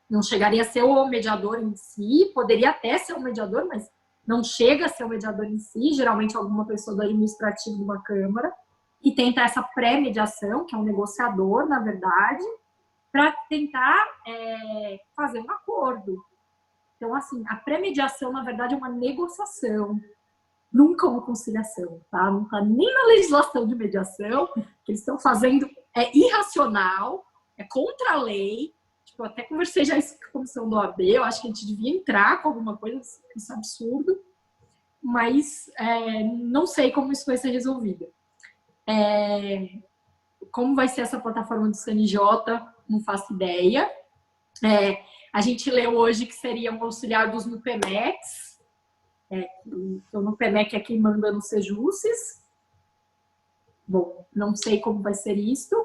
Não chegaria a ser o mediador em si, poderia até ser o mediador, mas não chega a ser o mediador em si, geralmente alguma pessoa do administrativo de uma câmara, e tenta essa pré-mediação, que é um negociador, na verdade, para tentar fazer um acordo. Então, assim, a pré-mediação, na verdade, é uma negociação, nunca uma conciliação, tá? Não está nem na legislação de mediação, que eles estão fazendo, é irracional, é contra a lei. Tipo, eu até conversei já isso com a comissão do OAB, eu acho que a gente devia entrar com alguma coisa, isso é absurdo, mas não sei como isso vai ser resolvido. como vai ser essa plataforma do CNJ, não faço ideia. A gente leu hoje que seria um auxiliar dos NUPEMECs. O NUPEMEC é quem manda no Sejusces. Bom, não sei como vai ser isso.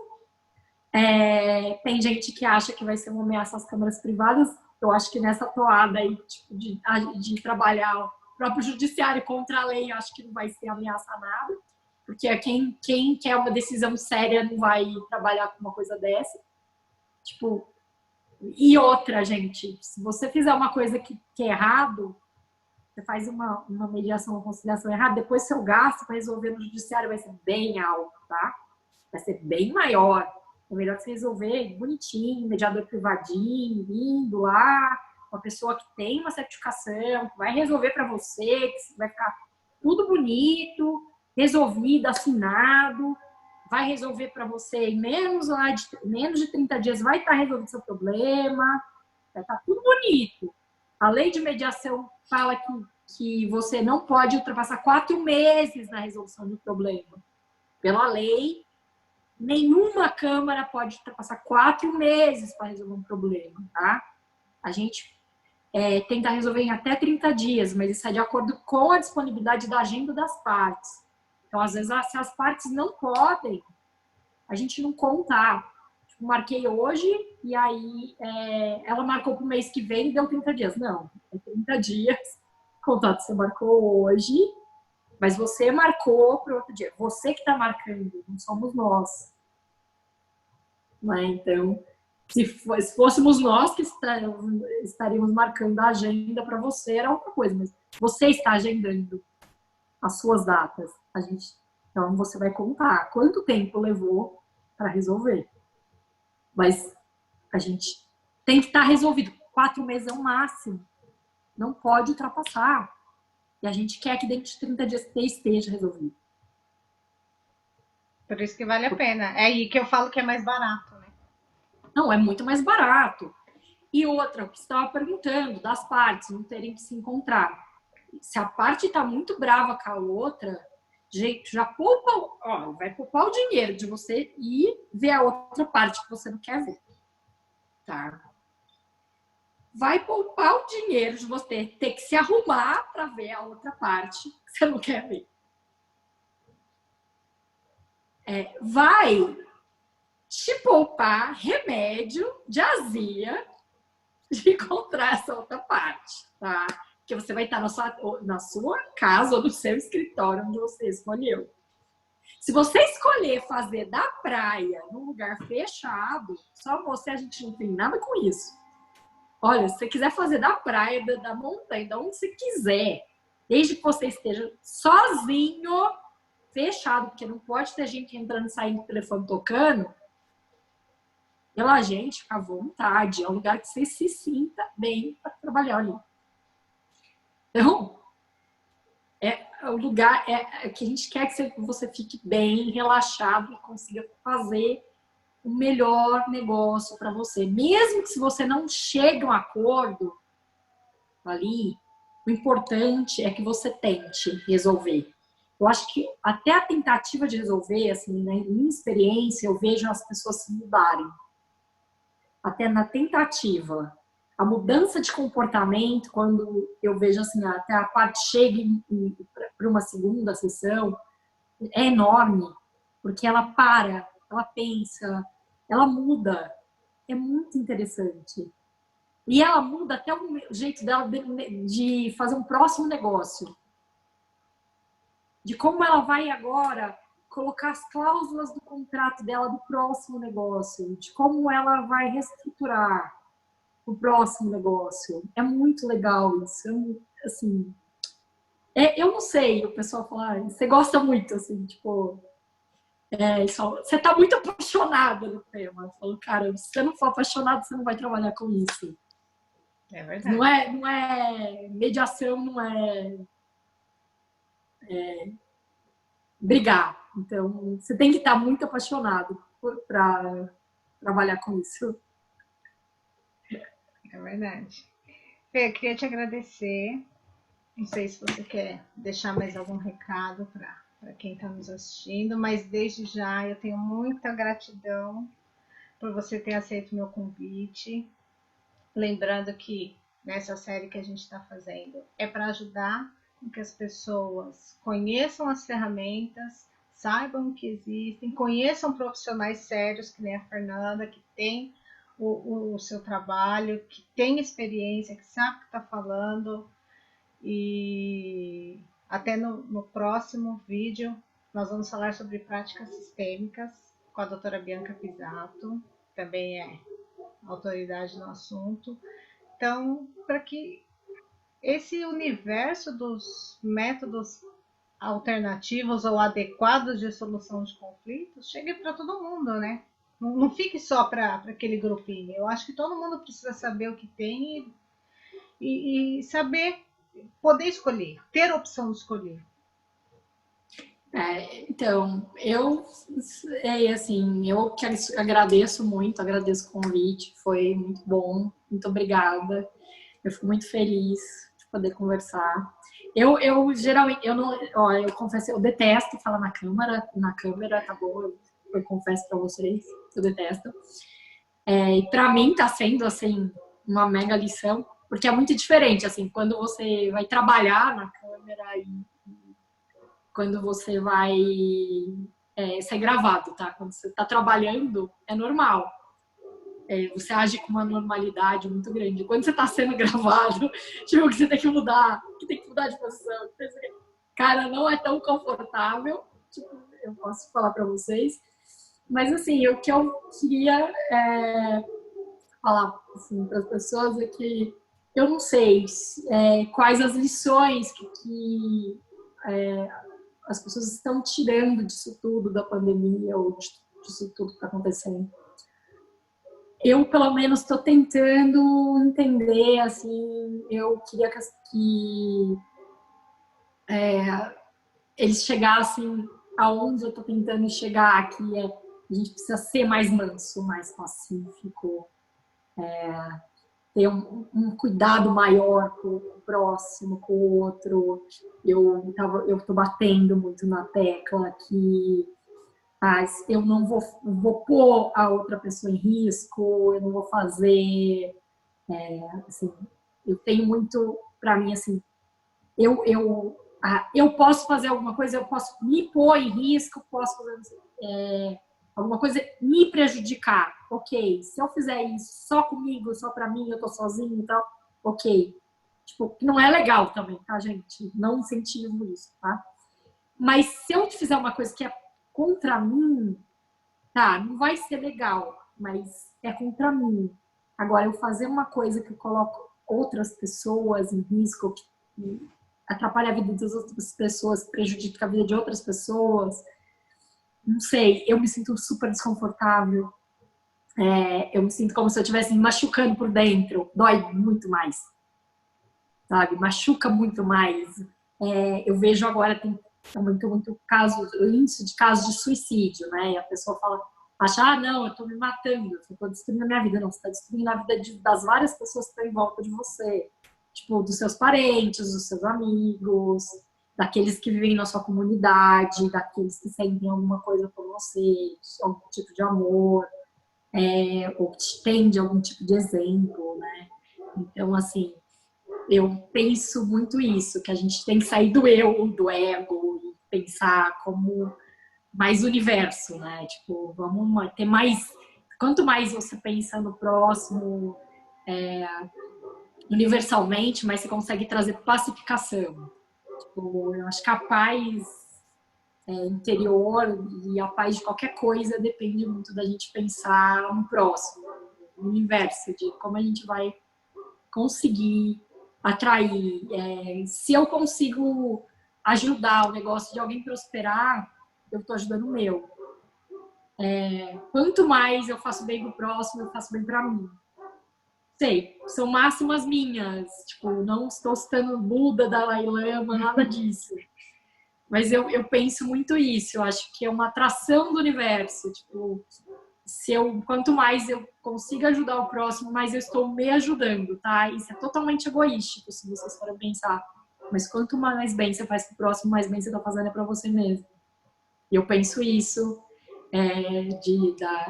Tem gente que acha que vai ser uma ameaça às câmaras privadas. Eu acho que nessa toada aí, tipo, de trabalhar o próprio judiciário contra a lei, eu acho que não vai ser ameaça a nada, porque quem quer uma decisão séria não vai trabalhar com uma coisa dessa. Tipo, e outra, gente, se você fizer uma coisa que é errado, você faz uma mediação, uma conciliação errada, depois seu gasto para resolver no judiciário vai ser bem alto, tá? Vai ser bem maior. É melhor você resolver bonitinho, mediador privadinho, indo lá, uma pessoa que tem uma certificação, que vai resolver para você, que vai ficar tudo bonito, resolvido, assinado, vai resolver para você em menos de 30 dias, vai estar resolvido seu problema, vai estar tudo bonito. A lei de mediação fala que você não pode ultrapassar 4 meses na resolução do problema. Pela lei, nenhuma Câmara pode ultrapassar 4 meses para resolver um problema, tá? A gente tenta resolver em até 30 dias, mas isso é de acordo com a disponibilidade da agenda das partes. Então, às vezes, se as partes não podem, a gente não conta. Tipo, marquei hoje e aí ela marcou para o mês que vem e deu 30 dias. Não, é 30 dias. Contato, você marcou hoje, mas você marcou para outro dia. Você que está marcando, não somos nós. Então, se fôssemos nós que estaríamos marcando a agenda para você, era outra coisa, mas você está agendando as suas datas. Então, você vai contar quanto tempo levou para resolver. Mas a gente tem que estar resolvido. 4 meses é o máximo. Não pode ultrapassar. E a gente quer que dentro de 30 dias esteja resolvido. Por isso que vale a pena. É aí que eu falo que é mais barato, né? Não, é muito mais barato. E outra, o que você estava perguntando, das partes não terem que se encontrar. Se a parte está muito brava com a outra, gente, já poupa, vai poupar o dinheiro de você ir ver a outra parte que você não quer ver. Tá? Vai poupar o dinheiro de você ter que se arrumar para ver a outra parte que você não quer ver. Vai te poupar remédio de azia de encontrar essa outra parte, tá? Porque você vai estar na sua casa ou no seu escritório onde você escolheu. Se você escolher fazer da praia num lugar fechado, só você, a gente não tem nada com isso. Olha, se você quiser fazer da praia, da montanha, de onde você quiser, desde que você esteja sozinho, fechado, porque não pode ter gente entrando e saindo do telefone tocando, pela gente, fica à vontade. É um lugar que você se sinta bem para trabalhar ali. Então, o lugar que a gente quer que você fique bem, relaxado e consiga fazer o melhor negócio para você. Mesmo que se você não chegue a um acordo ali, o importante é que você tente resolver. Eu acho que até a tentativa de resolver, assim, na minha experiência, eu vejo as pessoas se mudarem. Até na tentativa. A mudança de comportamento, quando eu vejo assim, até a parte chega para uma segunda sessão, é enorme, porque ela para, ela pensa, ela muda. É muito interessante. E ela muda até o jeito dela de fazer um próximo negócio. De como ela vai agora colocar as cláusulas do contrato dela do próximo negócio, de como ela vai reestruturar o próximo negócio. É muito legal isso. Assim, eu não sei, o pessoal fala, você gosta muito, assim, tipo, você tá muito apaixonada no tema. Eu falo, cara, se você não for apaixonado, você não vai trabalhar com isso. É verdade. Não é mediação, não é brigar. Então, você tem que estar muito apaixonado para trabalhar com isso. É verdade. Fê, eu queria te agradecer. Não sei se você quer deixar mais algum recado para para quem está nos assistindo, mas desde já eu tenho muita gratidão por você ter aceito o meu convite. Lembrando que nessa série que a gente está fazendo é para ajudar com que as pessoas conheçam as ferramentas, saibam que existem, conheçam profissionais sérios, que nem a Fernanda, que tem o seu trabalho, que tem experiência, que sabe o que está falando. E até no próximo vídeo nós vamos falar sobre práticas sistêmicas com a doutora Bianca Pisato, também é autoridade no assunto. Então, para que esse universo dos métodos alternativos ou adequados de solução de conflitos chegue para todo mundo, né? Não fique só para aquele grupinho. Eu acho que todo mundo precisa saber o que tem e saber poder escolher, ter a opção de escolher. Então, assim, eu que agradeço muito, agradeço o convite, foi muito bom, muito obrigada. Eu fico muito feliz de poder conversar. Eu geralmente, eu confesso, eu detesto falar na câmera, tá bom? Eu confesso para vocês, eu detesto. E para mim tá sendo, assim, uma mega lição, porque é muito diferente, assim, quando você vai trabalhar na câmera e quando você vai ser gravado, tá? Quando você tá trabalhando, é normal. Você age com uma normalidade muito grande. Quando você tá sendo gravado, tipo, que você tem que mudar de posição. Cara, não é tão confortável, tipo, eu posso falar para vocês. Mas, assim, o que eu queria falar assim, para as pessoas é que eu não sei quais as lições que as pessoas estão tirando disso tudo, da pandemia, ou disso tudo que está acontecendo. Eu, pelo menos, estou tentando entender, assim, eu queria que eles chegassem aonde eu estou tentando chegar, que a gente precisa ser mais manso, mais pacífico, ter um cuidado maior com o próximo, com o outro. Eu estou batendo muito na tecla que eu não vou pôr a outra pessoa em risco, eu não vou fazer... assim, eu tenho muito, para mim, assim, eu posso fazer alguma coisa, eu posso me pôr em risco, posso fazer alguma coisa me prejudicar, ok. Se eu fizer isso só comigo, só pra mim, eu tô sozinho e tal, ok. Tipo, não é legal também, tá, gente? Não incentivo isso, tá? Mas se eu fizer uma coisa que é contra mim, tá, não vai ser legal, mas é contra mim. Agora, eu fazer uma coisa que eu coloco outras pessoas em risco, que atrapalha a vida das outras pessoas, prejudica a vida de outras pessoas, não sei, eu me sinto super desconfortável. Eu me sinto como se eu estivesse me machucando por dentro. Dói muito mais, sabe? Machuca muito mais. Eu vejo agora, tem muito caso, índice de casos de suicídio, né? E a pessoa acha, não, eu tô me matando, eu tô destruindo a minha vida. Não, você tá destruindo a vida das várias pessoas que estão em volta de você. Tipo, dos seus parentes, dos seus amigos, daqueles que vivem na sua comunidade, daqueles que sentem alguma coisa por você, algum tipo de amor, ou que te tem de algum tipo de exemplo, né? Então, assim, eu penso muito isso, que a gente tem que sair do eu, do ego, e pensar como mais universo, né? Tipo, vamos ter mais... Quanto mais você pensa no próximo universalmente, mais você consegue trazer pacificação. Tipo, eu acho que a paz interior e a paz de qualquer coisa depende muito da gente pensar no próximo, no universo, de como a gente vai conseguir atrair. Se eu consigo ajudar o negócio de alguém prosperar, eu estou ajudando o meu. Quanto mais eu faço bem pro próximo, eu faço bem para mim. Sei, são máximas minhas. Tipo, não estou citando Buda, Dalai Lama, nada disso. Mas eu penso muito isso. Eu acho que é uma atração do universo. Tipo, quanto mais eu consigo ajudar o próximo, mais eu estou me ajudando, tá? Isso é totalmente egoístico, se vocês forem pensar. Mas quanto mais bem você faz pro próximo, mais bem você tá fazendo para você mesmo. Eu penso isso,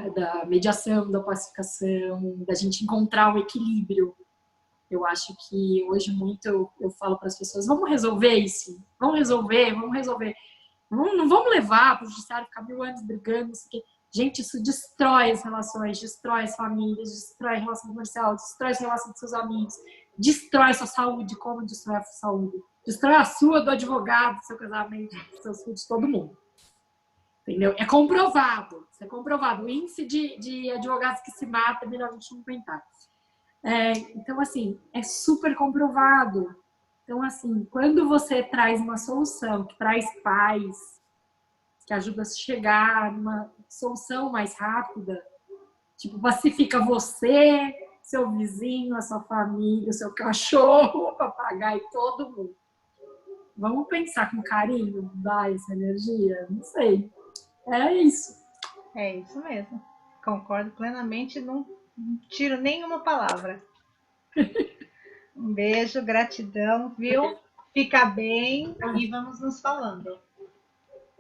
da mediação, da pacificação, da gente encontrar o equilíbrio. Eu acho que hoje muito eu falo para as pessoas, vamos resolver isso, vamos resolver. Não vamos levar para o judiciário ficar 1000 anos brigando, não sei o quê. Gente, isso destrói as relações, destrói as famílias, destrói a relação comercial, destrói a relação com seus amigos, destrói sua saúde, como destrói a sua saúde. Destrói a sua, do advogado, do seu casamento, dos seus filhos, todo mundo. Entendeu? É comprovado. Isso é comprovado. O índice de advogados que se matam é melhor a gente não comentar. Então, assim, é super comprovado. Então, assim, quando você traz uma solução que traz paz, que ajuda a chegar numa solução mais rápida, tipo, pacifica você, seu vizinho, a sua família, o seu cachorro, o papagaio, todo mundo. Vamos pensar com carinho, dar essa energia? Não sei. É isso. É isso mesmo. Concordo plenamente, não tiro nenhuma palavra. Um beijo, gratidão, viu? Fica bem e vamos nos falando.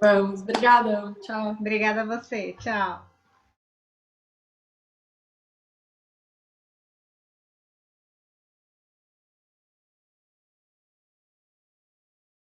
Vamos, obrigada. Tchau. Obrigada a você. Tchau.